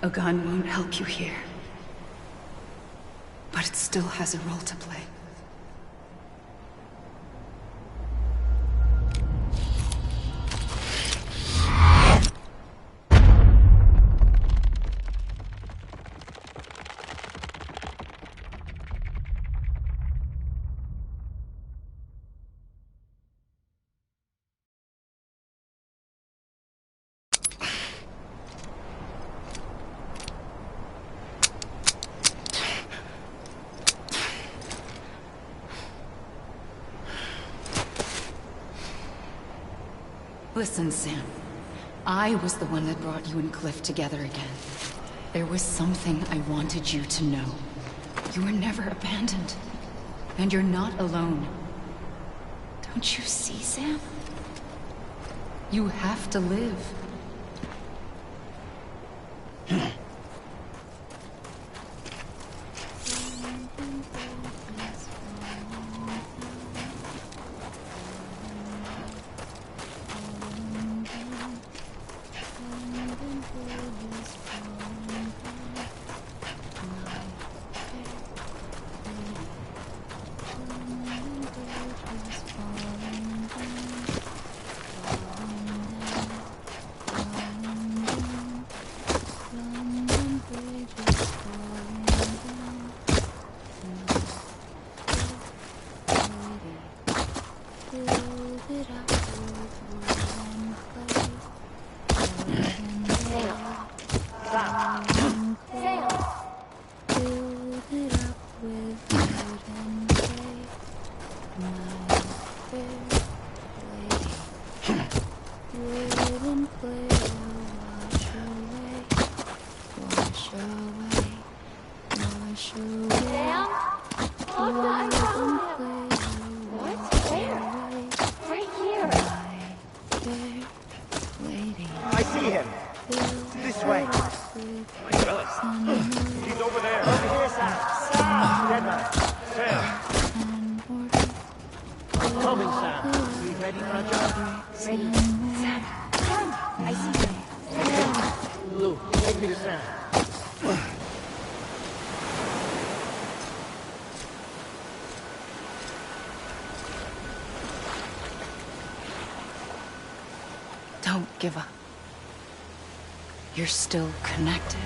A gun won't help you here. But it still has a role to play. Listen, Sam. I was the one that brought you and Cliff together again. There was something I wanted you to know. You were never abandoned. And you're not alone. Don't you see, Sam? You have to live. I see him. This way. He's over there. Over here, Sam. Dead man. Sam. Coming, Sam. You ready for a job? Ready. Sam. I see him. Lou, take me to Sam. Don't give up. You're still connected.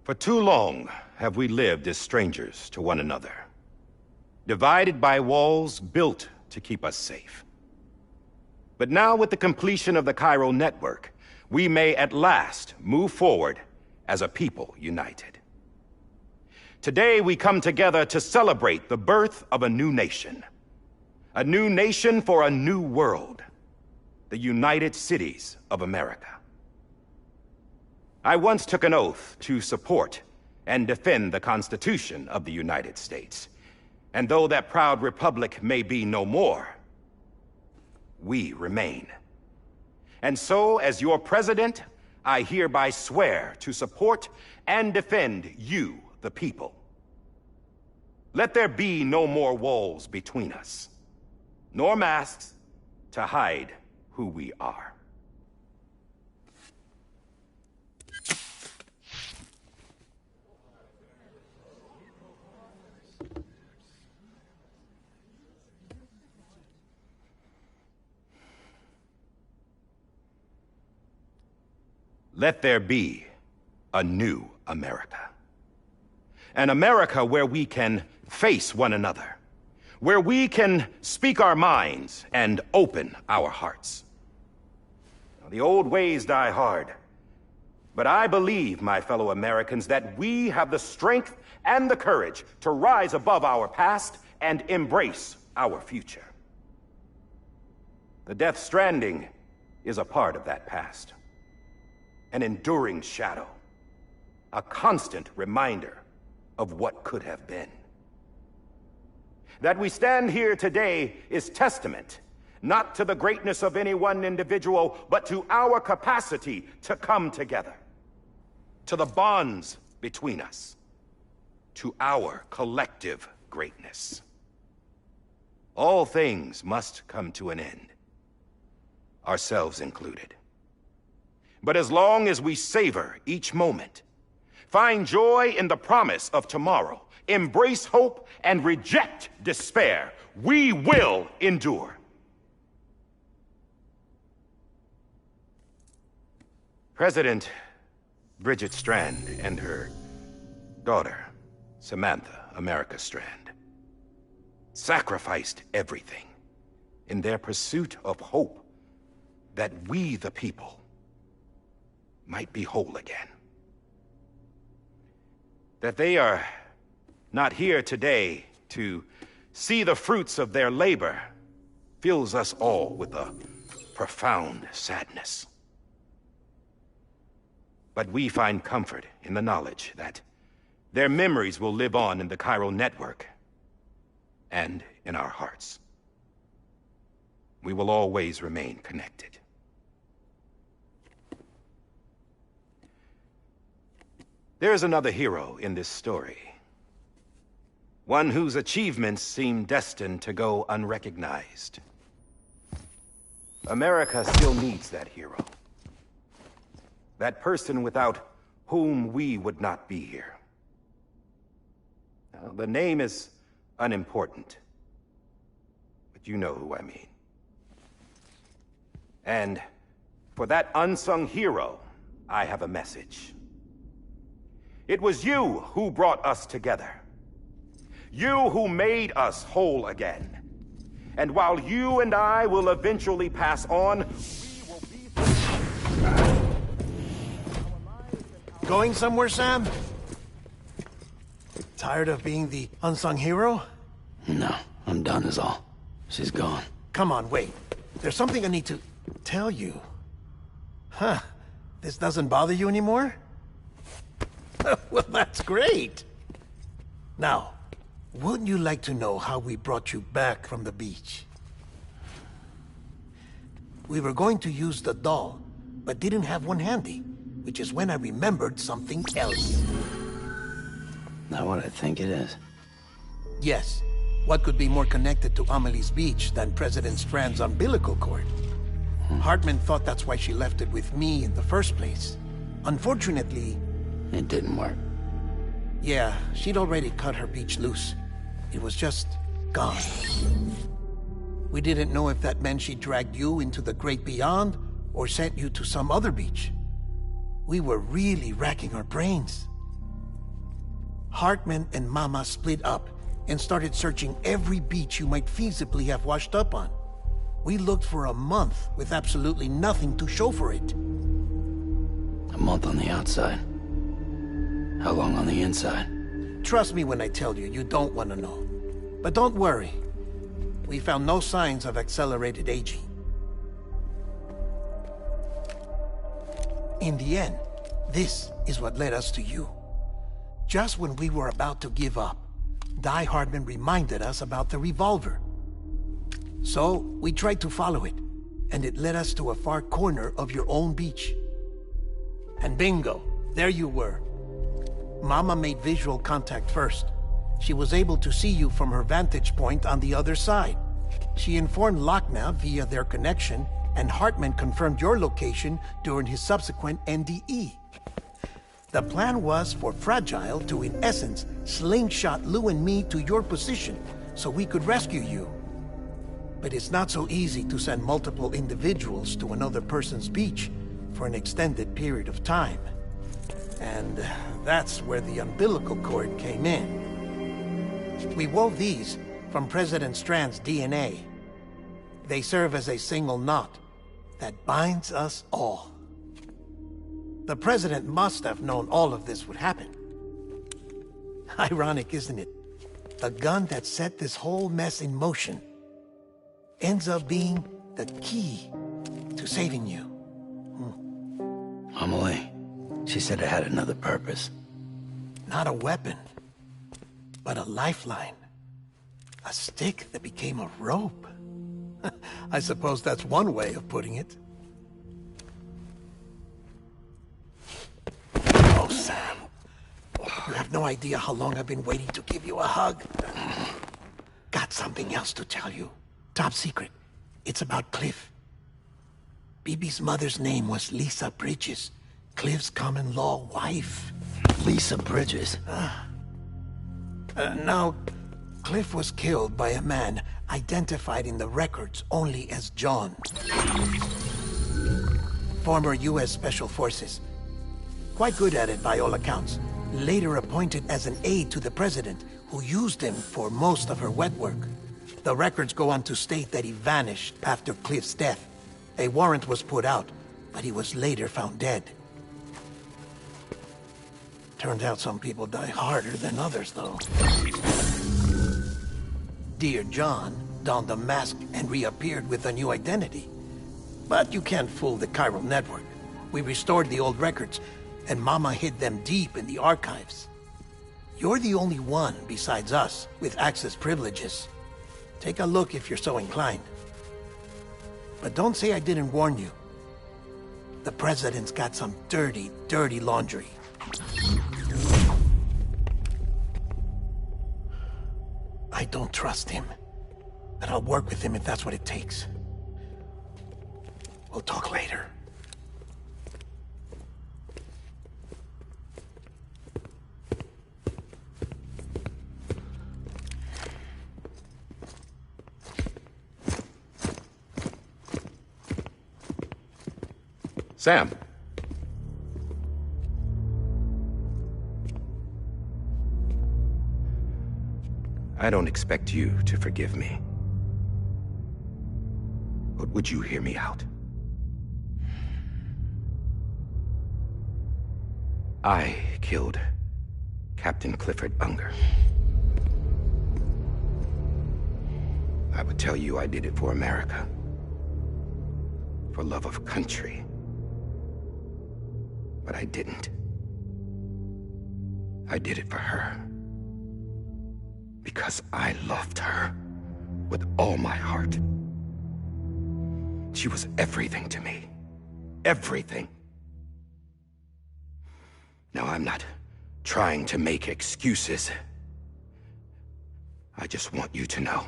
For too long have we lived as strangers to one another, divided by walls built to keep us safe. But now, with the completion of the Cairo network, we may at last move forward as a people united. Today we come together to celebrate the birth of a new nation for a new world, the United Cities of America. I once took an oath to support and defend the Constitution of the United States. And though that proud republic may be no more, we remain. And so, as your president, I hereby swear to support and defend you, the people. Let there be no more walls between us, nor masks to hide who we are. Let there be a new America. An America where we can face one another, where we can speak our minds and open our hearts. Now, the old ways die hard, but I believe, my fellow Americans, that we have the strength and the courage to rise above our past and embrace our future. The Death Stranding is a part of that past. An enduring shadow, a constant reminder of what could have been. That we stand here today is testament, not to the greatness of any one individual, but to our capacity to come together, to the bonds between us, to our collective greatness. All things must come to an end, ourselves included. But as long as we savor each moment, find joy in the promise of tomorrow, embrace hope, and reject despair, we will endure. President Bridget Strand and her daughter, Samantha America Strand, sacrificed everything in their pursuit of hope that we, the people, might be whole again. That they are not here today to see the fruits of their labor fills us all with a profound sadness. But we find comfort in the knowledge that their memories will live on in the chiral network and in our hearts. We will always remain connected. There's another hero in this story. One whose achievements seem destined to go unrecognized. America still needs that hero. That person without whom we would not be here. Now, the name is unimportant, but you know who I mean. And for that unsung hero, I have a message. It was you who brought us together. You who made us whole again. And while you and I will eventually pass on, we will be... Going somewhere, Sam? Tired of being the unsung hero? No, I'm done is all. She's gone. Come on, wait. There's something I need to tell you. Huh. This doesn't bother you anymore? Well, that's great. Now, wouldn't you like to know how we brought you back from the beach? We were going to use the doll, but didn't have one handy, which is when I remembered something else. Not what I think it is. Yes. What could be more connected to Amelie's beach than President Strand's umbilical cord? Hartman thought that's why she left it with me in the first place. Unfortunately... It didn't work. Yeah, she'd already cut her beach loose. It was just gone. We didn't know if that meant she dragged you into the great beyond or sent you to some other beach. We were really racking our brains. Hartman and Mama split up and started searching every beach you might feasibly have washed up on. We looked for a month with absolutely nothing to show for it. A month on the outside. How long on the inside? Trust me when I tell you, you don't want to know. But don't worry. We found no signs of accelerated aging. In the end, this is what led us to you. Just when we were about to give up, Die Hartman reminded us about the revolver. So, we tried to follow it, and it led us to a far corner of your own beach. And bingo, there you were. Mama made visual contact first. She was able to see you from her vantage point on the other side. She informed Lochna via their connection, and Hartman confirmed your location during his subsequent NDE. The plan was for Fragile to, in essence, slingshot Lou and me to your position so we could rescue you. But it's not so easy to send multiple individuals to another person's beach for an extended period of time. And that's where the umbilical cord came in. We wove these from President Strand's DNA. They serve as a single knot that binds us all. The President must have known all of this would happen. Ironic, isn't it? The gun that set this whole mess in motion ends up being the key to saving you. Amelie, she said it had another purpose. Not a weapon, but a lifeline. A stick that became a rope. I suppose that's one way of putting it. Oh, Sam. You have no idea how long I've been waiting to give you a hug. Got something else to tell you. Top secret. It's about Cliff. Bibi's mother's name was Lisa Bridges, Cliff's common-law wife. Lisa Bridges? Now, Cliff was killed by a man identified in the records only as John. Former U.S. Special Forces. Quite good at it by all accounts. Later appointed as an aide to the president, who used him for most of her wet work. The records go on to state that he vanished after Cliff's death. A warrant was put out, but he was later found dead. Turns out some people die harder than others, though. Dear John donned a mask and reappeared with a new identity. But you can't fool the chiral network. We restored the old records, and Mama hid them deep in the archives. You're the only one, besides us, with access privileges. Take a look if you're so inclined. But don't say I didn't warn you. The President's got some dirty, dirty laundry. I don't trust him, but I'll work with him if that's what it takes. We'll talk later. Sam. I don't expect you to forgive me. But would you hear me out? I killed Captain Clifford Unger. I would tell you I did it for America. For love of country. But I didn't. I did it for her. Because I loved her with all my heart. She was everything to me. Everything. Now, I'm not trying to make excuses. I just want you to know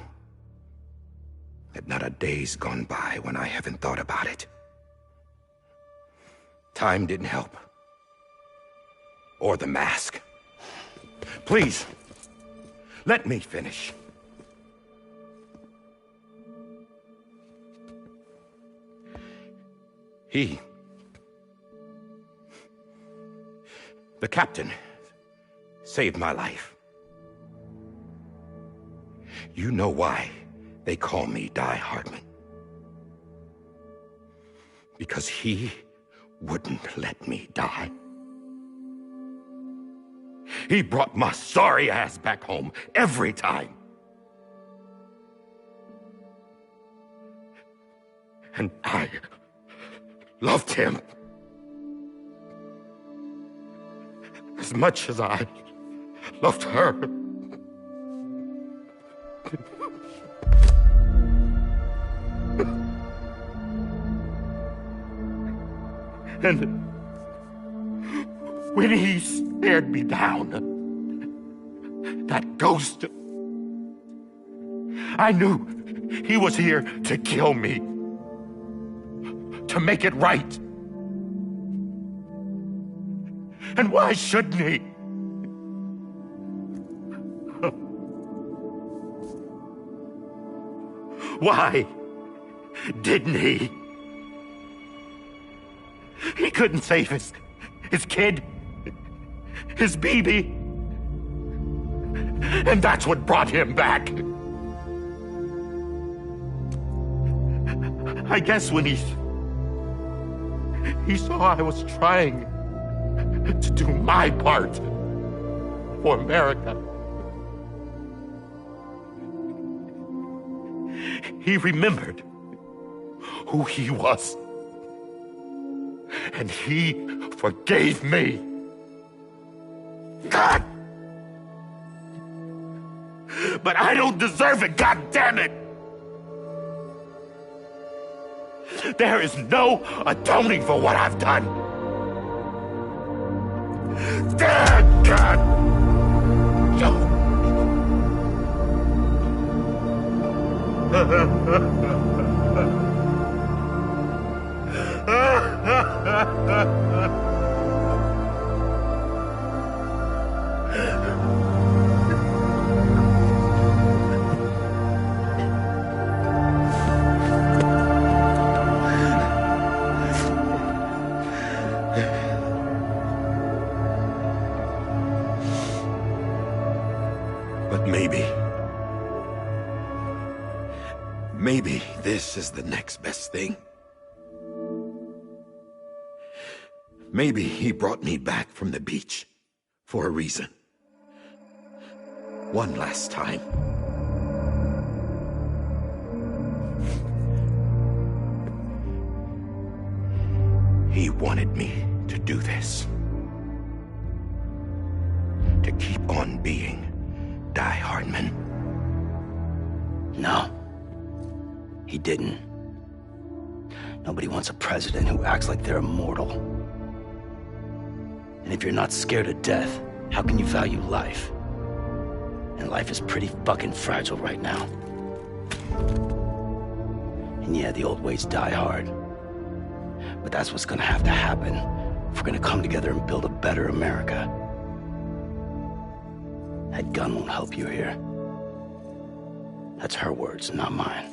that not a day's gone by when I haven't thought about it. Time didn't help. Or the mask. Please, let me finish. The captain, saved my life. You know why they call me Die Hardman. Because he wouldn't let me die. He brought my sorry ass back home every time. And I loved him as much as I loved her. And when he stared me down, that ghost, I knew he was here to kill me, to make it right. And why shouldn't he? Why didn't he? He couldn't save his kid, his baby. And that's what brought him back. I guess when he saw I was trying to do my part for America, he remembered who he was. And he forgave me. God! But I don't deserve it, God damn it! There is no atoning for what I've done. Damn, God! But maybe this is the next best thing. Maybe he brought me back from the beach for a reason. One last time. He wanted me to do this. To keep on being Die Hardman. No. He didn't. Nobody wants a president who acts like they're immortal. And if you're not scared of death, how can you value life? And life is pretty fucking fragile right now. And yeah, the old ways die hard. But that's what's gonna have to happen if we're gonna come together and build a better America. That gun won't help you here. That's her words, not mine.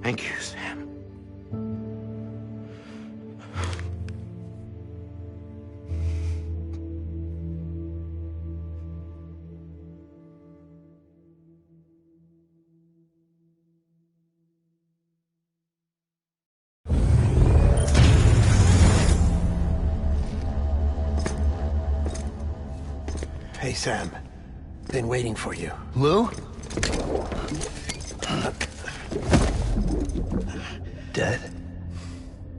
Thank you, Sam. Hey, Sam. Been waiting for you. Lou? Dead?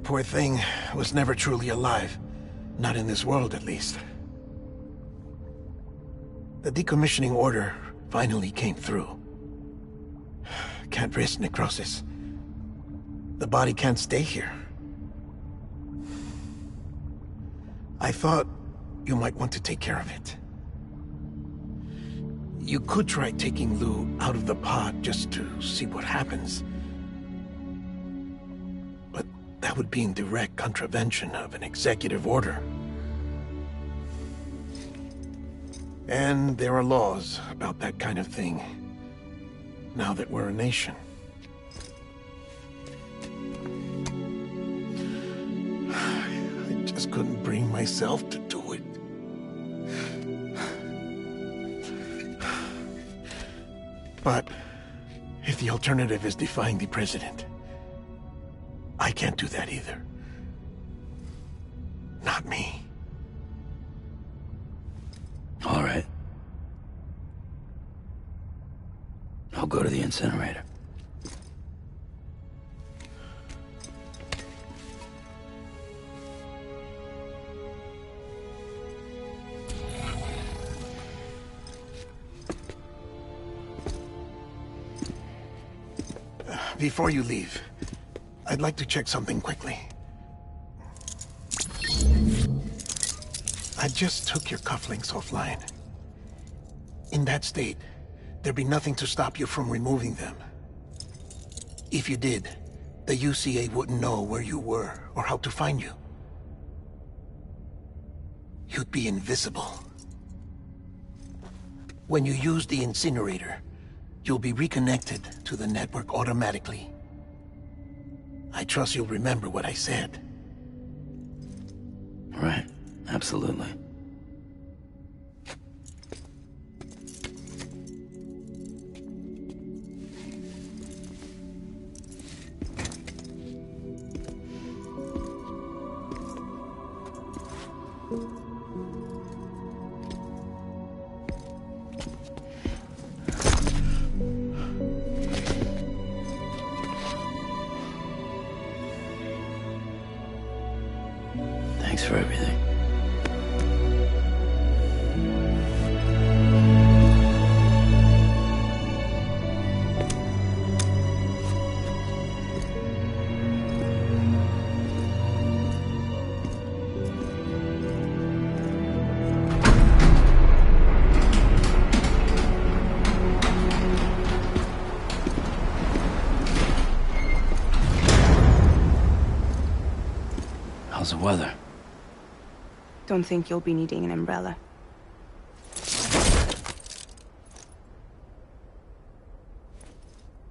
Poor thing was never truly alive. Not in this world, at least. The decommissioning order finally came through. Can't risk necrosis. The body can't stay here. I thought you might want to take care of it. You could try taking Lou out of the pod just to see what happens. But that would be in direct contravention of an executive order. And there are laws about that kind of thing, now that we're a nation. I just couldn't bring myself to do it. But if the alternative is defying the president, I can't do that either. Not me. All right. I'll go to the incinerator. Before you leave, I'd like to check something quickly. I just took your cufflinks offline. In that state, there'd be nothing to stop you from removing them. If you did, the UCA wouldn't know where you were or how to find you. You'd be invisible. When you use the incinerator, you'll be reconnected to the network automatically. I trust you'll remember what I said. Right. Absolutely. Thanks for everything. How's the weather? Don't think you'll be needing an umbrella.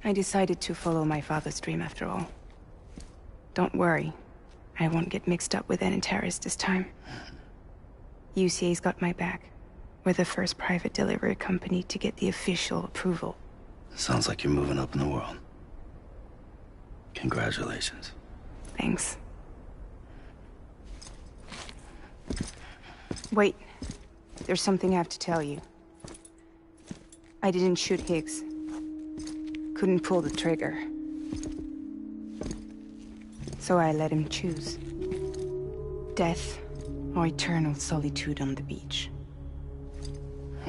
I decided to follow my father's dream after all. Don't worry. I won't get mixed up with any terrorists this time. UCA's got my back. We're the first private delivery company to get the official approval. Sounds like you're moving up in the world. Congratulations. Thanks. Wait. There's something I have to tell you. I didn't shoot Higgs. Couldn't pull the trigger. So I let him choose. Death or eternal solitude on the beach.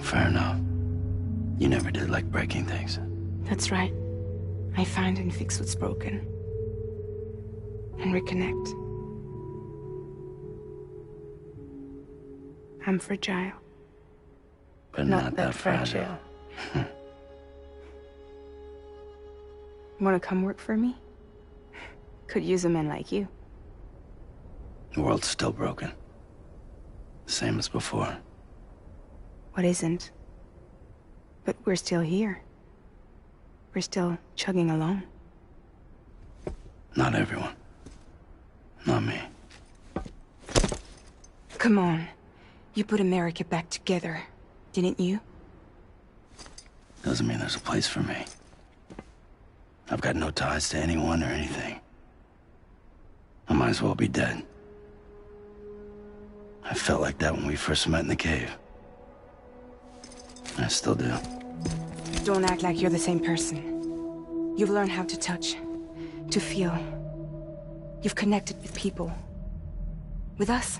Fair enough. You never did like breaking things. That's right. I find and fix what's broken. And reconnect. I'm fragile. But not that fragile. Wanna come work for me? Could use a man like you. The world's still broken. Same as before. What isn't? But we're still here. We're still chugging along. Not everyone. Not me. Come on. You put America back together, didn't you? Doesn't mean there's a place for me. I've got no ties to anyone or anything. I might as well be dead. I felt like that when we first met in the cave. I still do. Don't act like you're the same person. You've learned how to touch, to feel. You've connected with people. With us.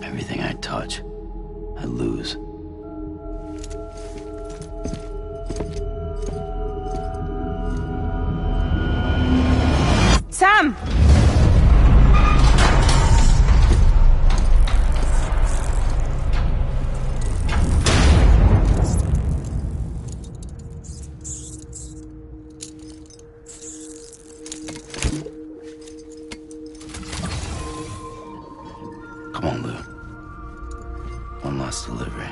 Everything I touch, I lose. Sam! Come on, Lou. One last delivery.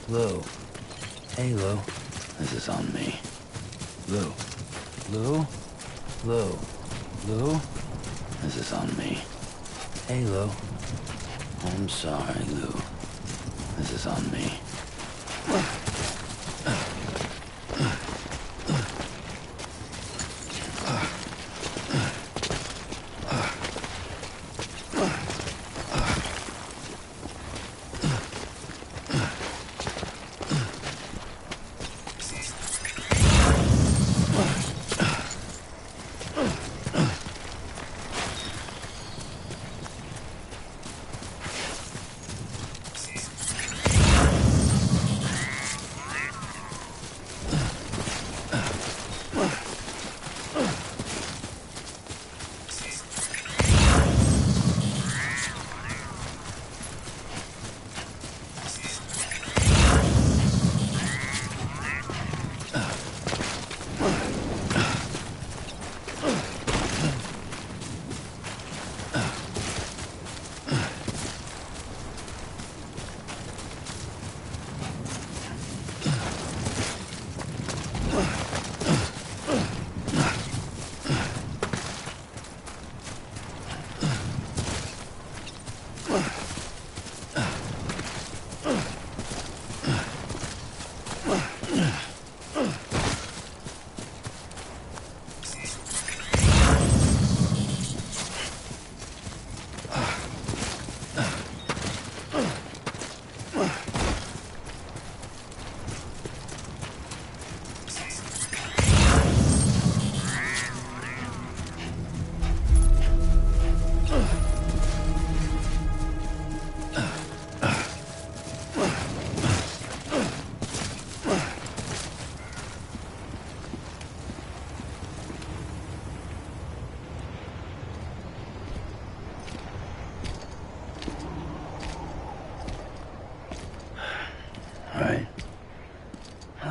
Lou. Hey, Lou. This is on me. Lou. Lou? Lou. Lou? This is on me. Hey, Lou. I'm sorry, Lou. This is on me.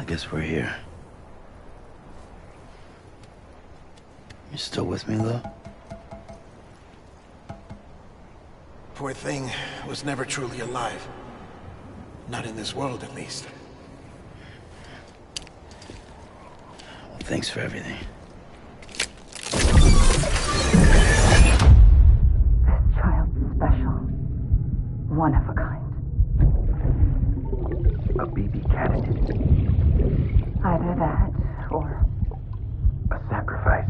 Guess we're here. You still with me, Lou? Poor thing was never truly alive. Not in this world, at least. Well, thanks for everything. Child's special. One of a kind. A BB candidate. Either that, or a sacrifice.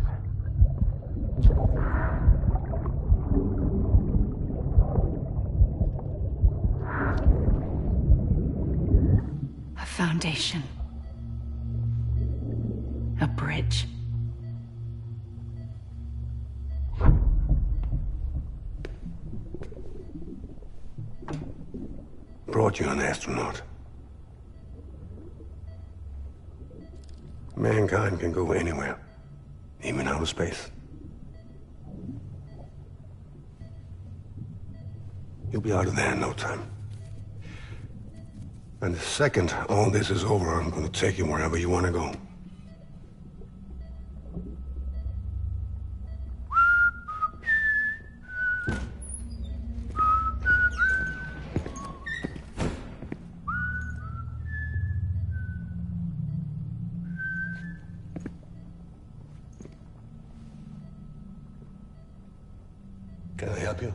a foundation. A bridge. Brought you an astronaut. Mankind can go anywhere, even outer space. You'll be out of there in no time. And the second all this is over, I'm going to take you wherever you want to go. Can I help you?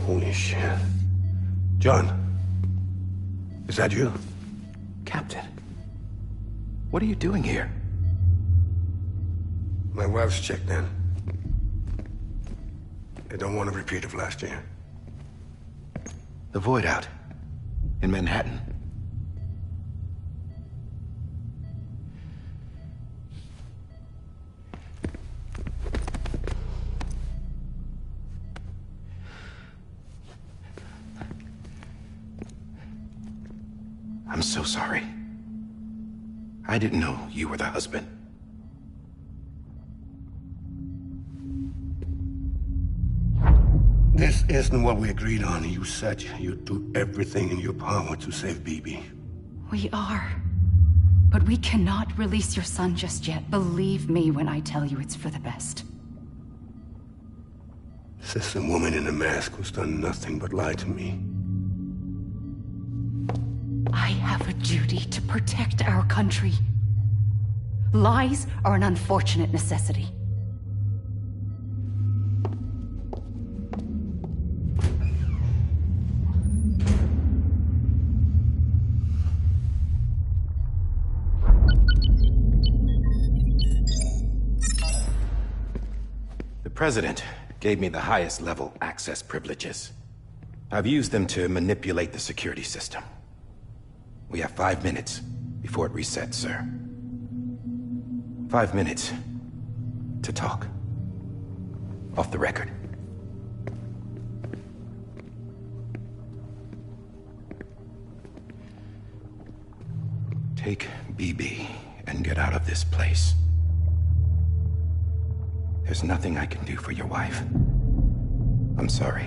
Holy shit. John, is that you? Captain, what are you doing here? My wife's checked in. They don't want a repeat of last year. The void out in Manhattan. I'm so sorry. I didn't know you were the husband. This isn't what we agreed on. You said you'd do everything in your power to save BB. We are. But we cannot release your son just yet. Believe me when I tell you it's for the best. System woman in a mask who's done nothing but lie to me. I have a duty to protect our country. Lies are an unfortunate necessity. The President gave me the highest level access privileges. I've used them to manipulate the security system. We have 5 minutes before it resets, sir. 5 minutes to talk. Off the record. Take BB and get out of this place. There's nothing I can do for your wife. I'm sorry.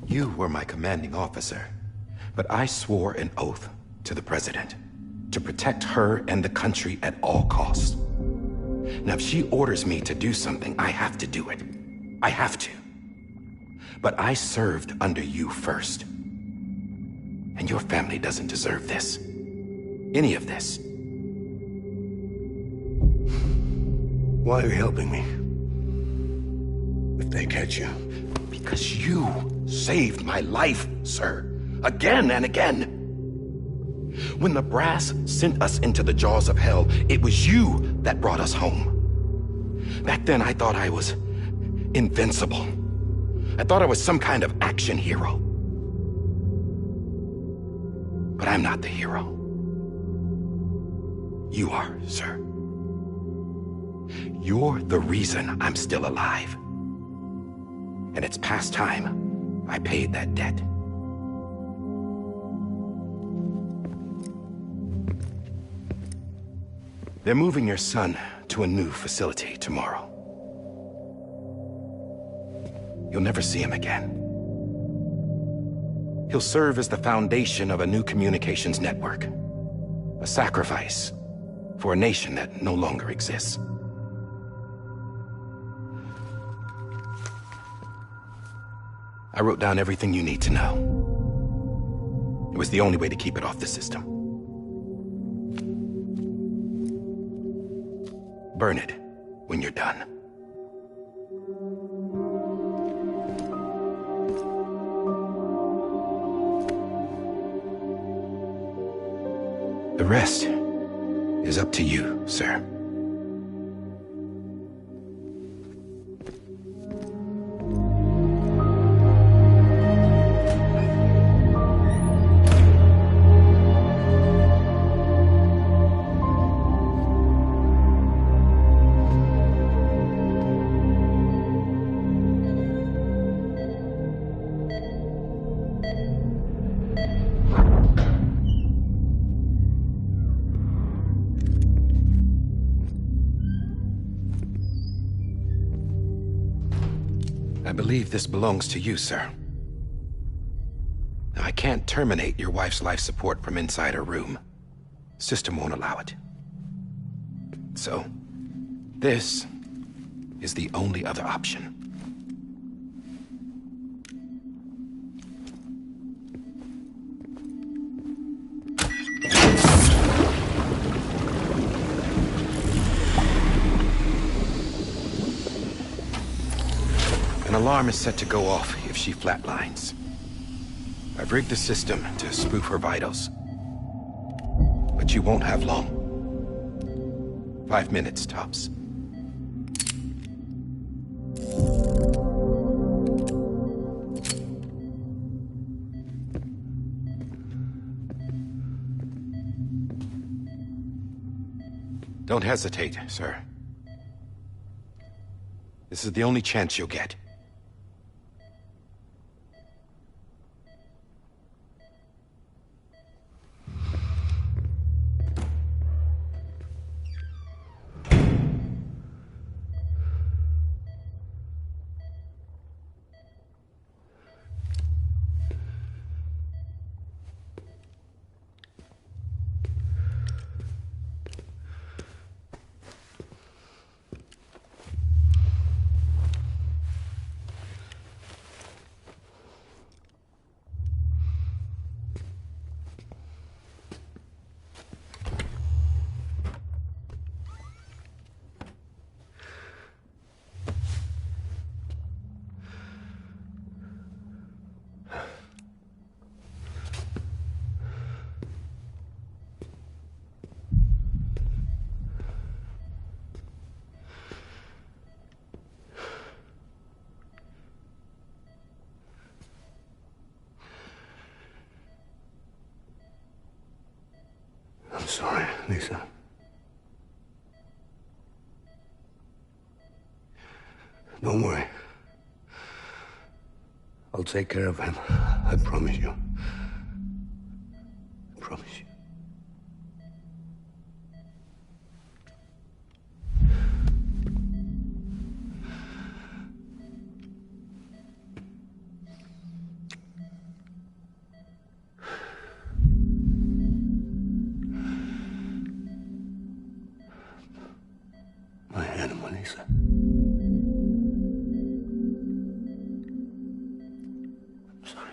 You were my commanding officer, but I swore an oath to the President to protect her and the country at all costs. Now, if she orders me to do something, I have to do it. I have to. But I served under you first. And your family doesn't deserve this. Any of this. Why are you helping me? If they catch you. Because you saved my life, sir. Again and again. When the brass sent us into the jaws of hell, it was you that brought us home. Back then, I thought I was invincible. I thought I was some kind of action hero. But I'm not the hero. You are, sir. You're the reason I'm still alive. And it's past time I paid that debt. They're moving your son to a new facility tomorrow. You'll never see him again. He'll serve as the foundation of a new communications network. A sacrifice for a nation that no longer exists. I wrote down everything you need to know. It was the only way to keep it off the system. Burn it when you're done. The rest is up to you, sir. I believe this belongs to you, sir. Now, I can't terminate your wife's life support from inside her room. System won't allow it. So, this is the only other option. An alarm is set to go off if she flatlines. I've rigged the system to spoof her vitals. But you won't have long. 5 minutes, tops. Don't hesitate, sir. This is the only chance you'll get. sorry, Lisa. Don't worry. I'll take care of him. I promise you. I promise you. My animal, Lisa. I'm sorry.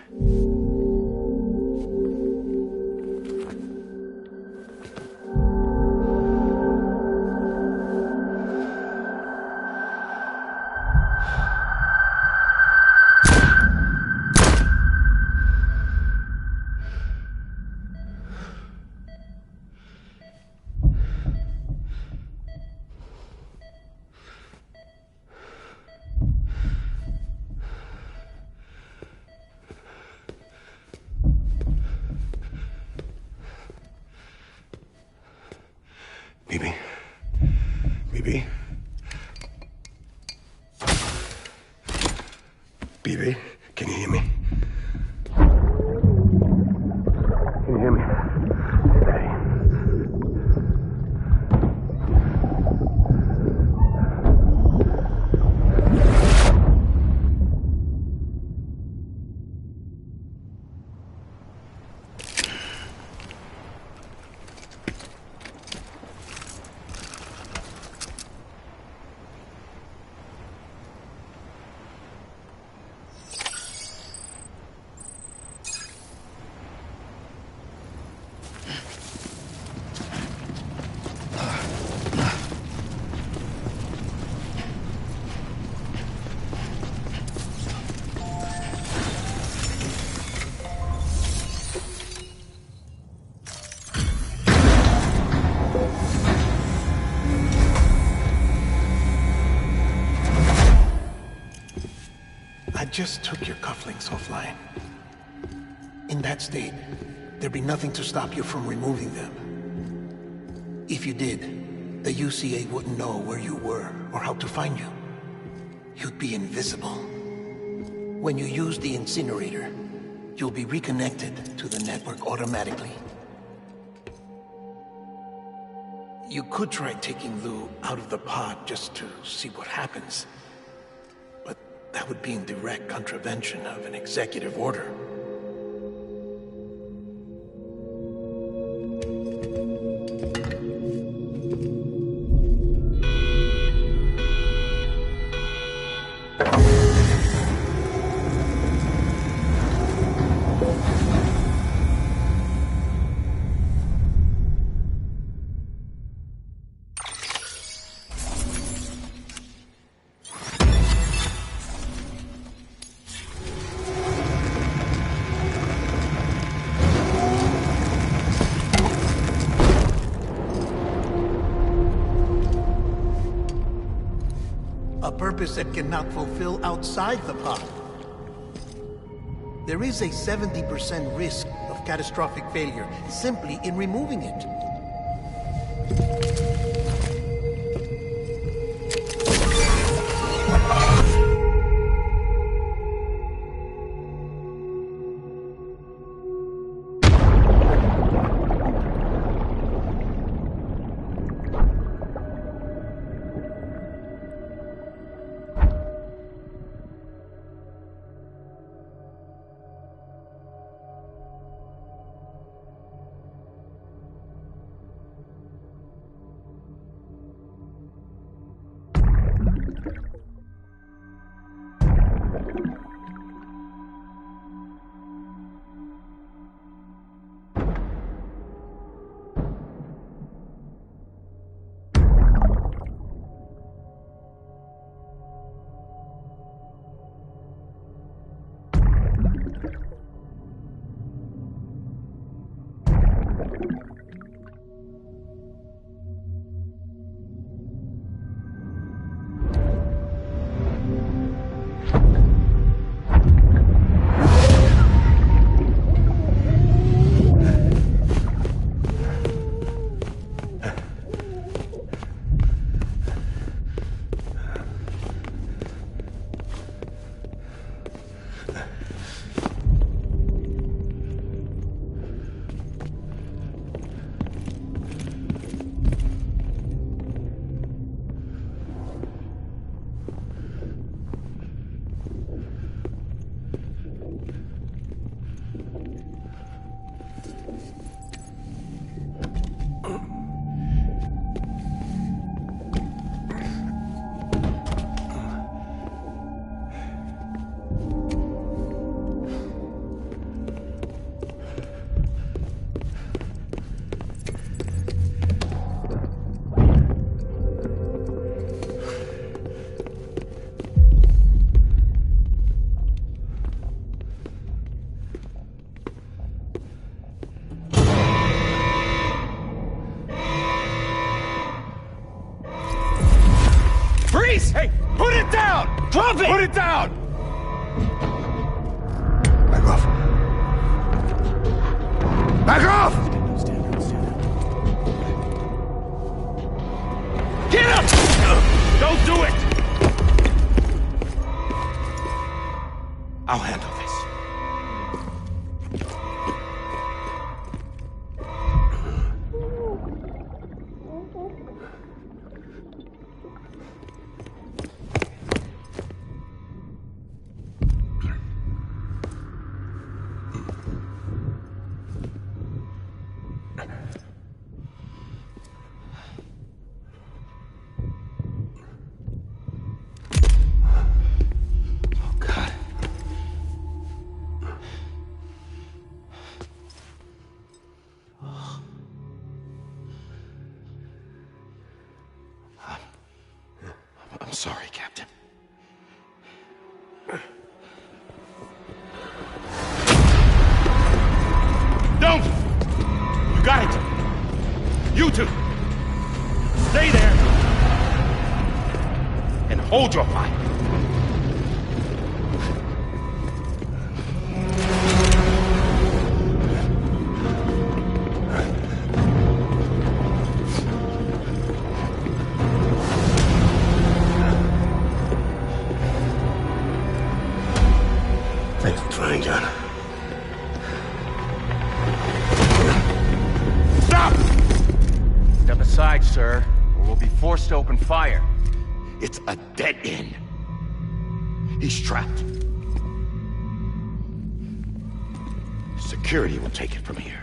Bibi? Bibi? Bibi, can you hear me? Can you hear me? Steady. I just took your cufflinks offline. In that state, there'd be nothing to stop you from removing them. If you did, the UCA wouldn't know where you were or how to find you. You'd be invisible. When you use the incinerator, you'll be reconnected to the network automatically. You could try taking Lou out of the pod just to see what happens. But that would be in direct contravention of an executive order. A purpose that cannot fulfill outside the pod. There is a 70% risk of catastrophic failure simply in removing it. this! Hey, put it down! Drop it! Put it down! Back off. Back off! Get up! Don't do it! I'll handle this. I'm sorry, Captain. Don't! You got it! You two! Stay there! And hold your fire! Thanks for trying, John. Stop! Step aside, sir, or we'll be forced to open fire. It's a dead end. He's trapped. Security will take it from here.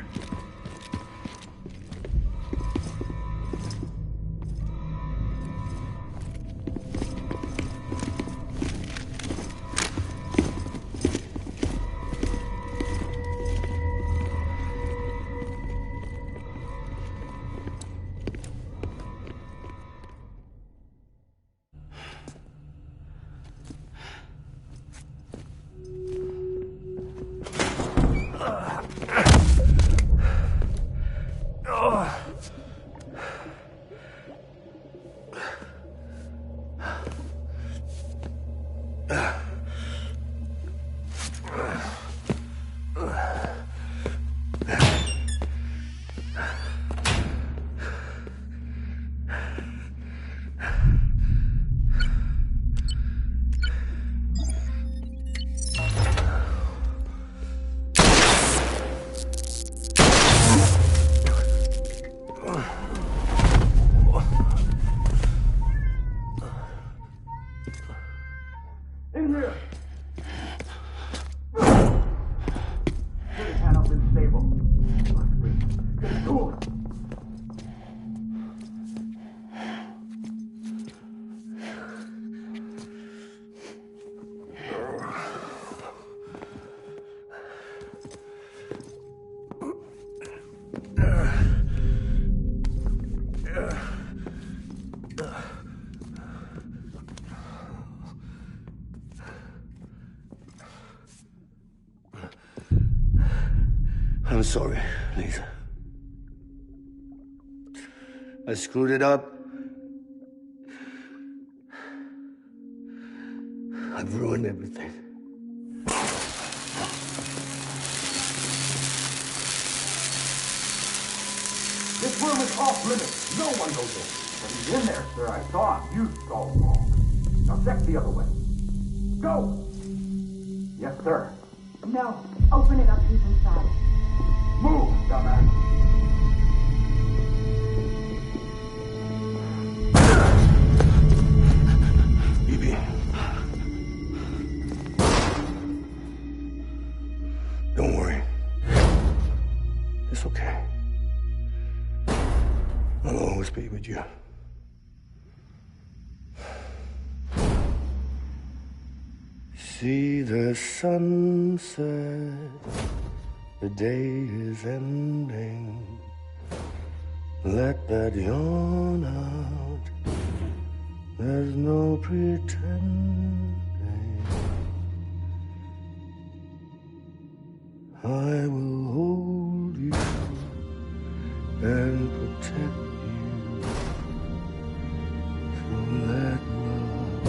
I'm sorry, Lisa. I screwed it up. I've ruined everything. This room is off limits. No one goes in. But he's in there, sir. I saw him. You saw him wrong. Now check the other way. Go! Yes, sir. No. Open it up deep inside. Move, dumbass. BB. Don't worry. It's okay. I'll always be with you. See the sunset, the day is ending. Let that yawn out, there's no pretending. I will hold you and protect you from that love.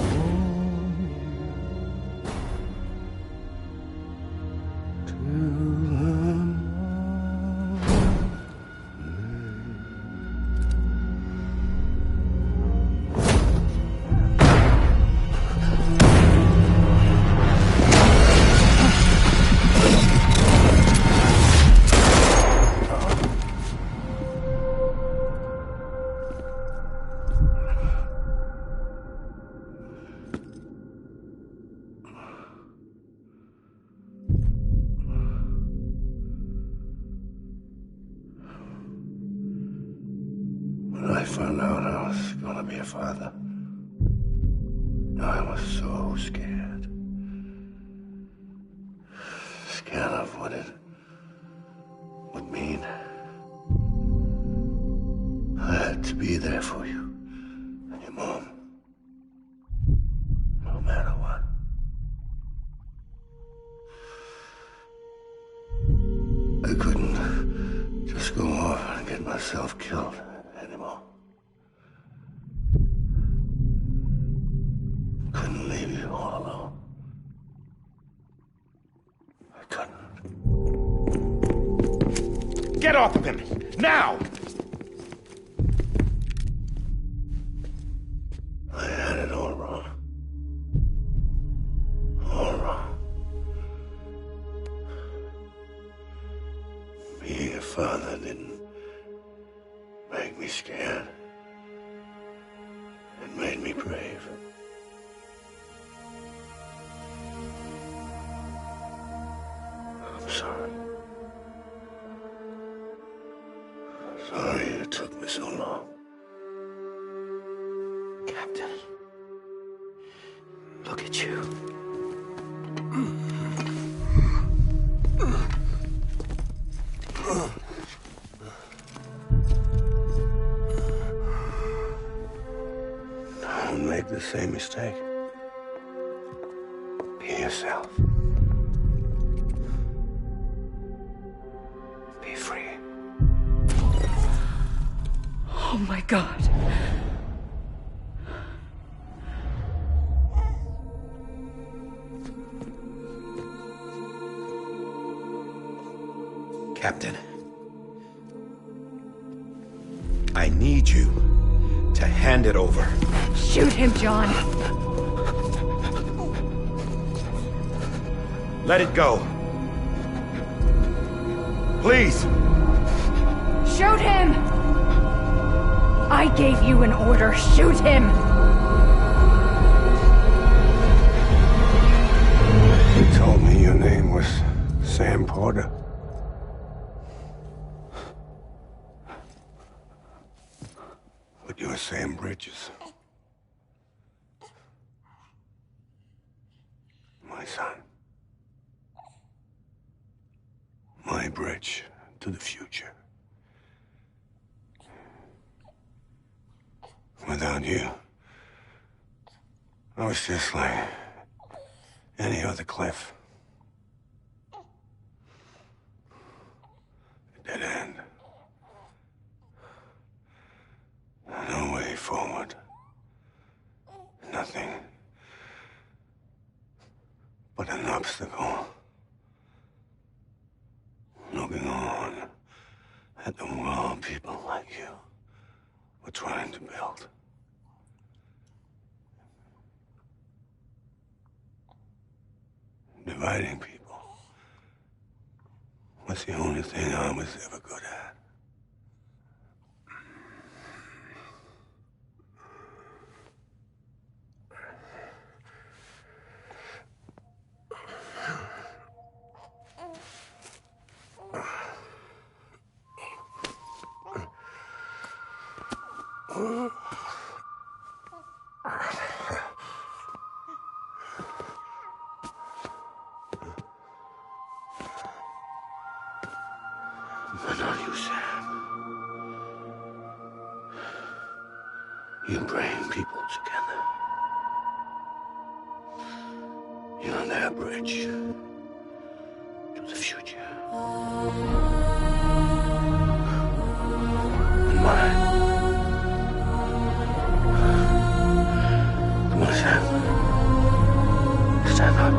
When I found out I was gonna be a father, I was so scared. Scared of what it would mean. I had to be there for you and your mom, no matter what. I couldn't just go off and get myself killed anymore. Couldn't leave you all alone. I couldn't. Get off of him! Now! I had it all wrong. All wrong. Being a father didn't make me scared. It made me brave. I'm sorry. Sorry it took me so long. Captain, look at you. Don't make the same mistake. Be yourself. Be free. Oh my God. Captain, I need you to hand it over. Shoot him, John. Let it go. Please. Shoot him! I gave you an order. Shoot him! You told me your name was Sam Porter. But you're Sam Bridges. My son. My bridge to the future. Without you, I was just like any other Cliff. A dead end. No way forward. Nothing but an obstacle. Looking on at the world people like you were trying to build. Dividing people was the only thing I was ever good at. But not you, Sam. You bring people together. You're their bridge to the future. And mine. Come on, Sam. Stand up.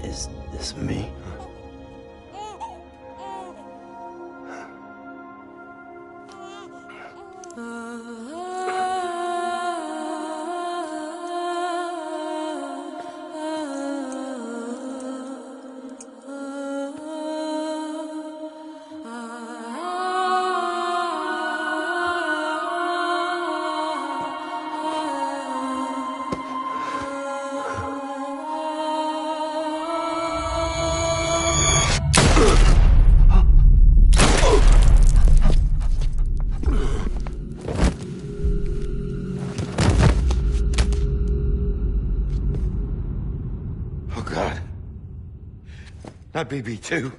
Is this me? my BB too.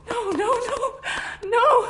No, no, no, no!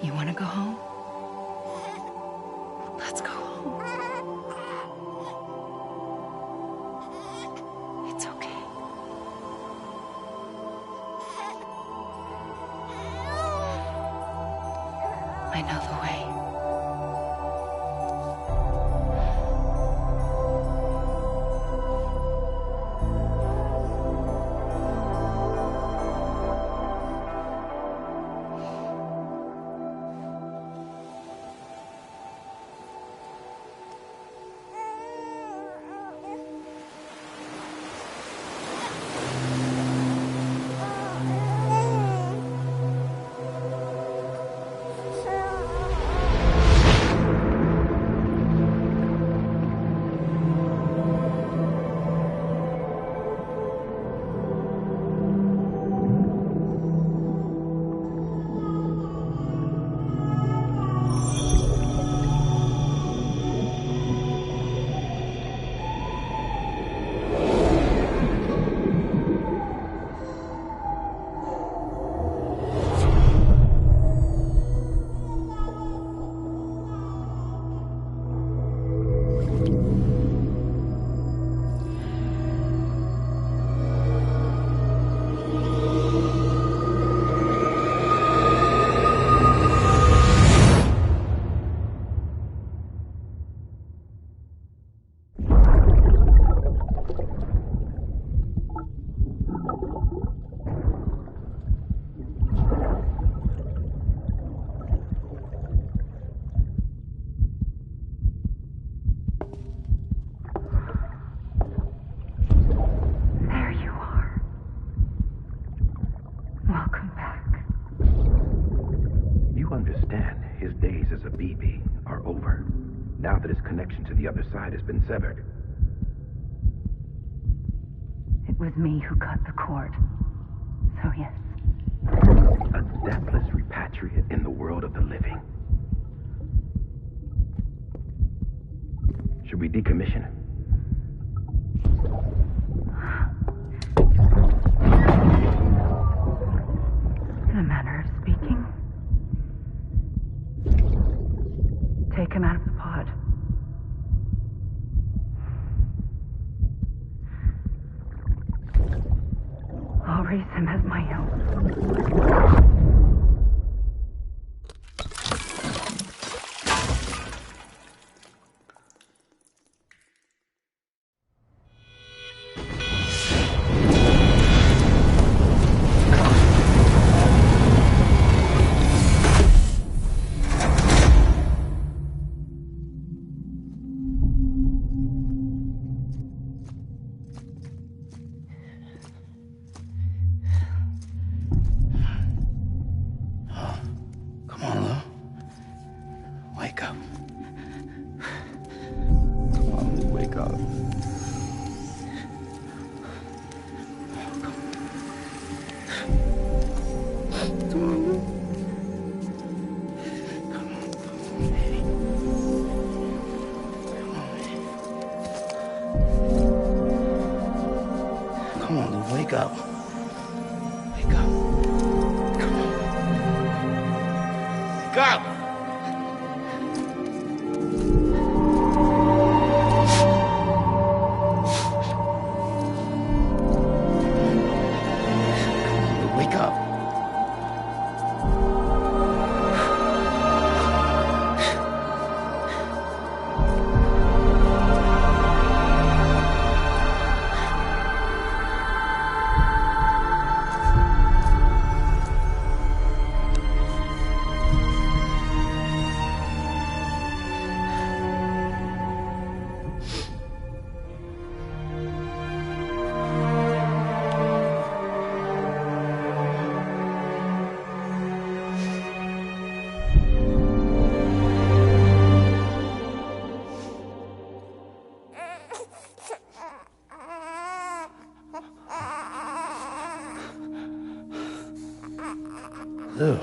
You want to go home? Let's go home. It's okay. I know the way. Now that his connection to the other side has been severed. It was me who cut the cord. So yes. A deathless repatriate in the world of the living. Should we decommission him? Wake up! Wake up. Lou.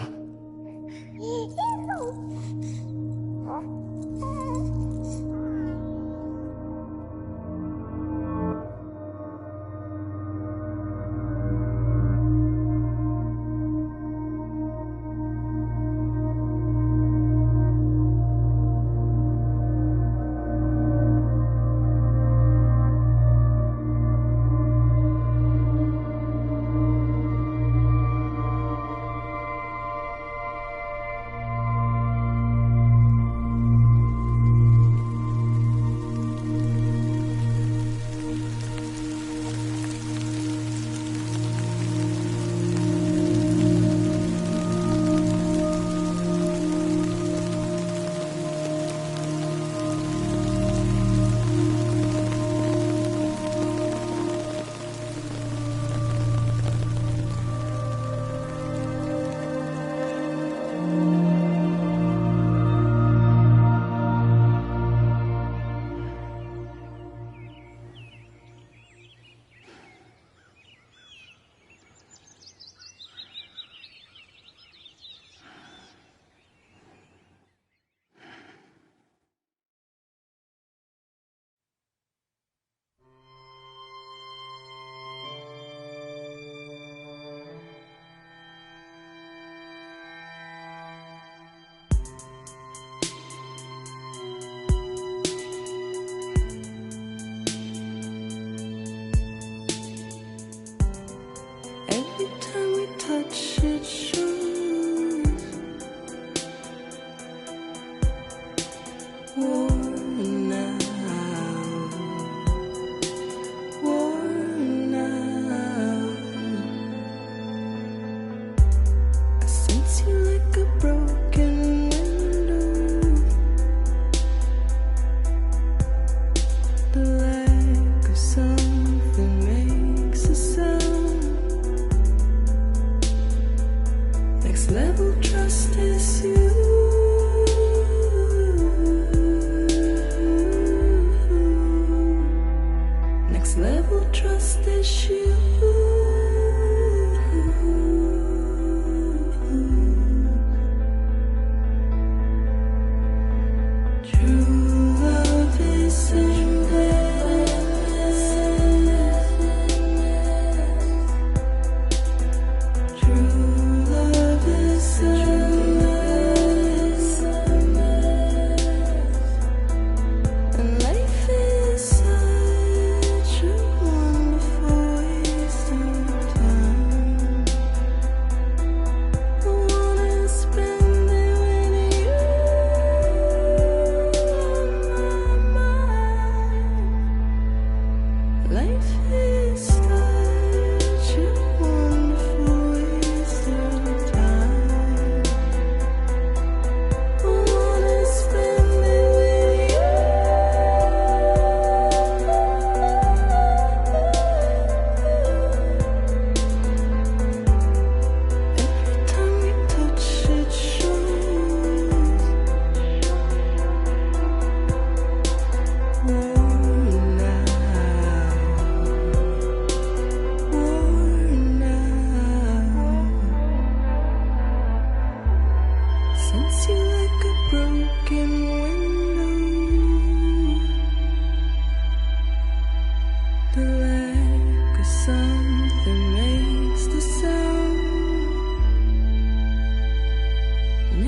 True love is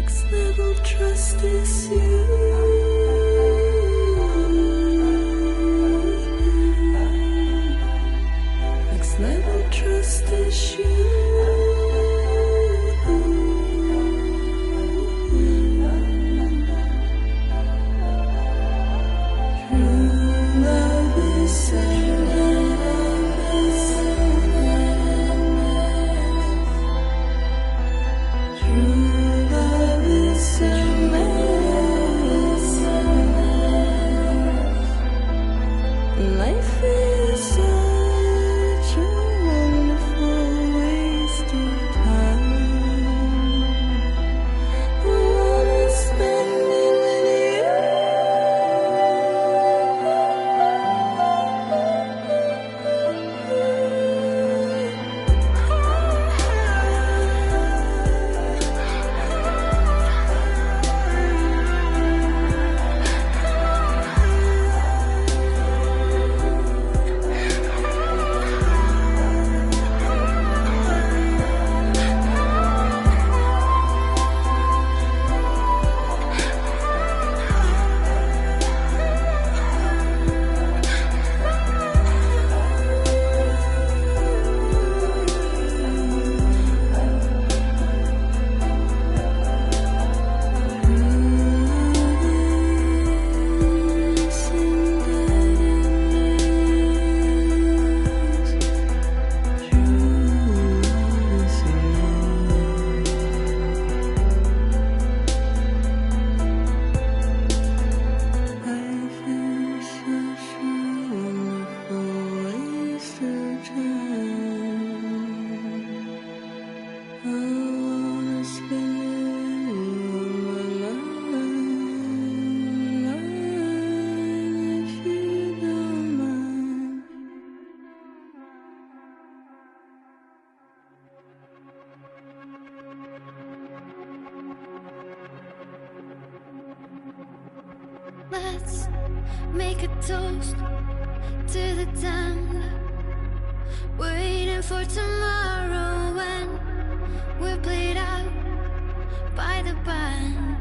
Next level trust is you. Next level trust is you. Let's make a toast to the damned, waiting for tomorrow when we're played out by the band,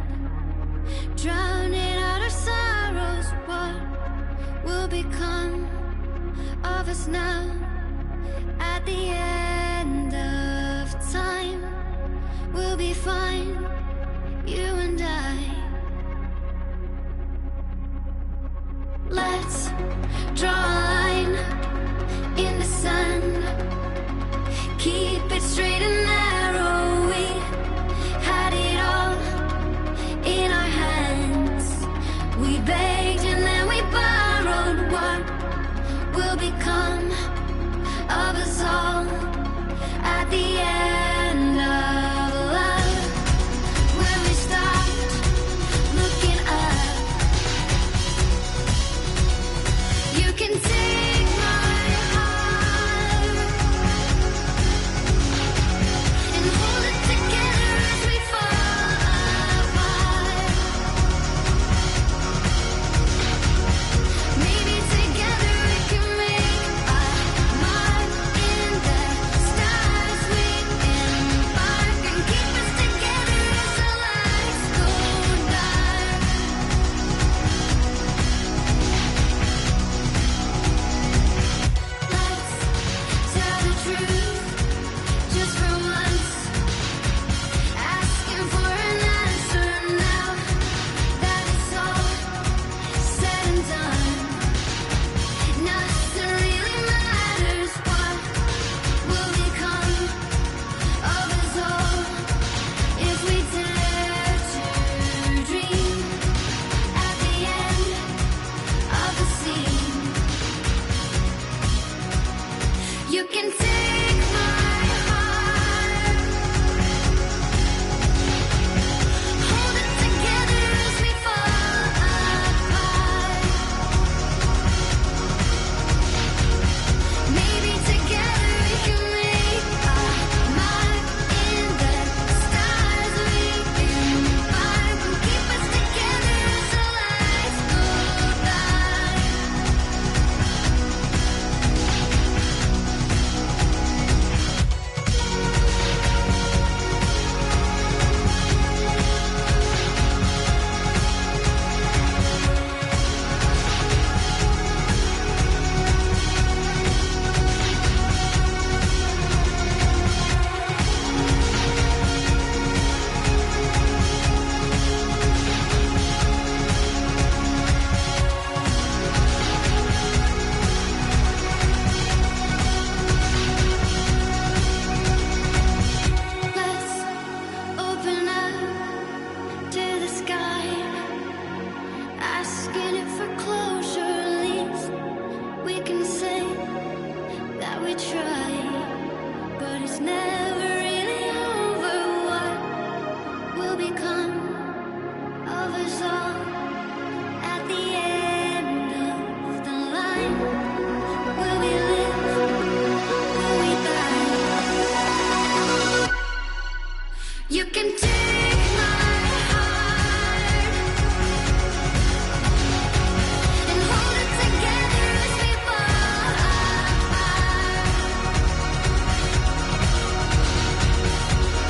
drowning out our sorrows. What will become of us now at the end of time? We'll be fine, you and I. Let's draw a line in the sand, keep it straight and narrow. We had it all in our hands. We begged and then we borrowed. What will become of us all at the end of love? You can take my heart and hold it together as we fall apart.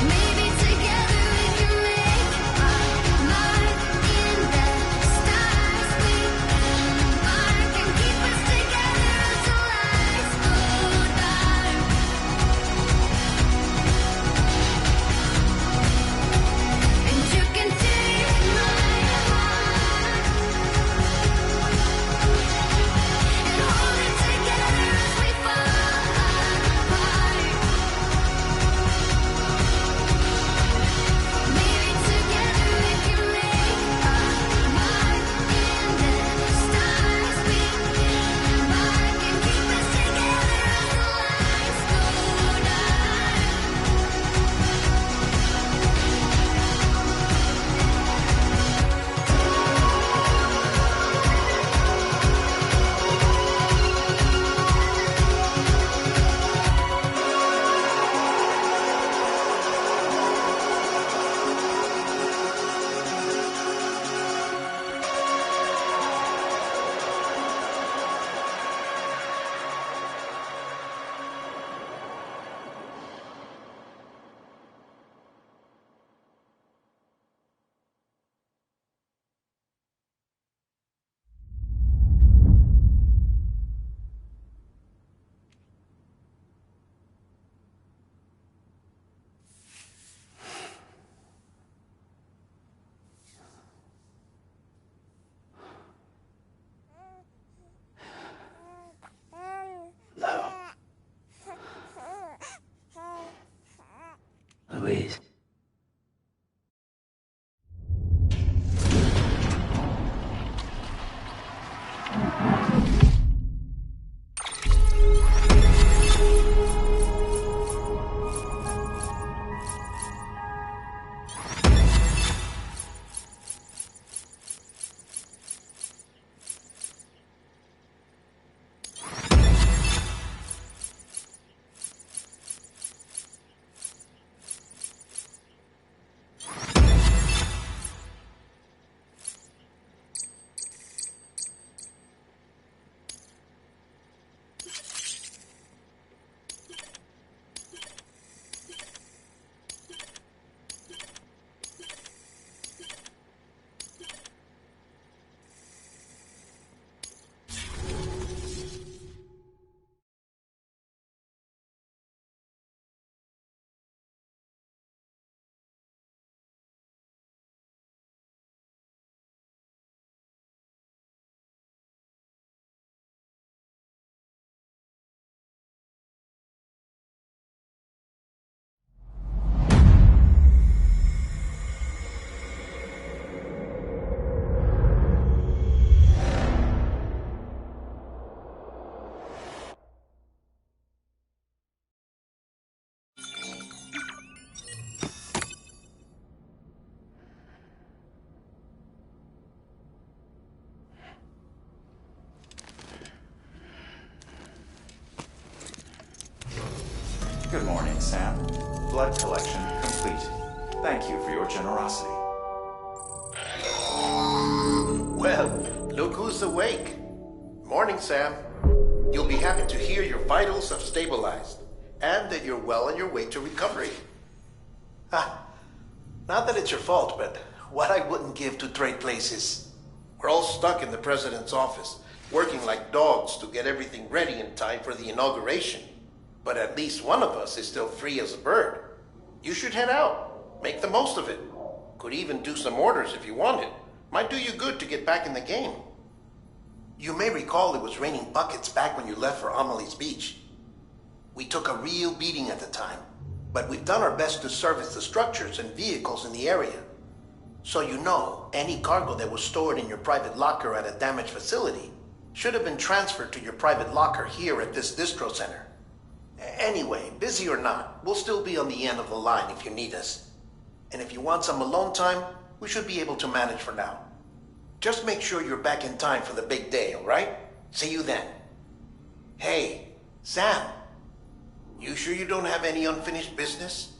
Maybe together we can make our mark in the stars. We embark and keep us together till lights go dark. And you can take my heart and hold it together as we fall apart. Maybe together we can make our mark in the stars. We embark and keep us together till lights go Louise. Good morning, Sam. Blood collection complete. Thank you for your generosity. Well, look who's awake. Morning, Sam. You'll be happy to hear your vitals have stabilized, and that you're well on your way to recovery. Not that it's your fault, but what I wouldn't give to trade places. We're all stuck in the president's office, working like dogs to get everything ready in time for the inauguration. But at least one of us is still free as a bird. You should head out. Make the most of it. Could even do some orders if you wanted. Might do you good to get back in the game. You may recall it was raining buckets back when you left for Amelie's Beach. We took a real beating at the time, but we've done our best to service the structures and vehicles in the area. So you know, any cargo that was stored in your private locker at a damaged facility should have been transferred to your private locker here at this distro center. Anyway, busy or not, we'll still be on the end of the line if you need us. And if you want some alone time, we should be able to manage for now. Just make sure you're back in time for the big day, all right? See you then. Hey, Sam, you sure you don't have any unfinished business?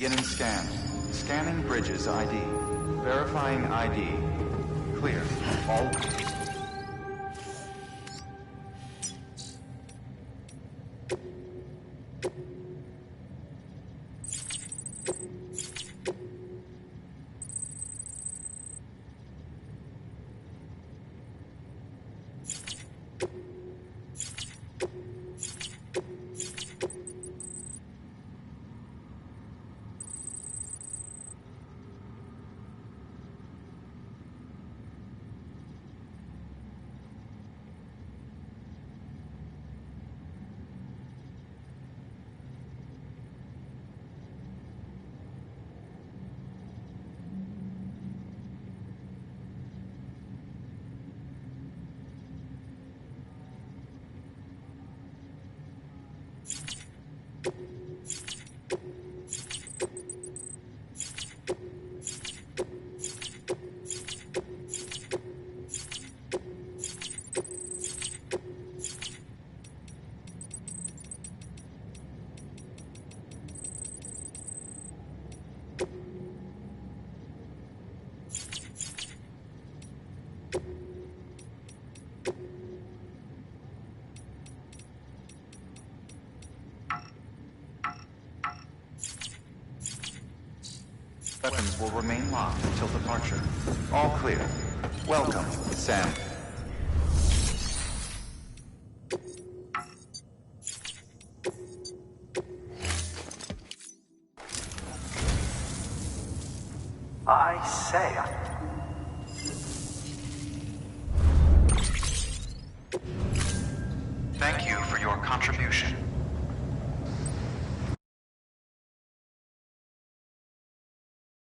Beginning scan. Scanning Bridges ID. Verifying ID. Clear. All... Weapons will remain locked until departure. All clear. Welcome, Sam. I say... Thank you for your contribution.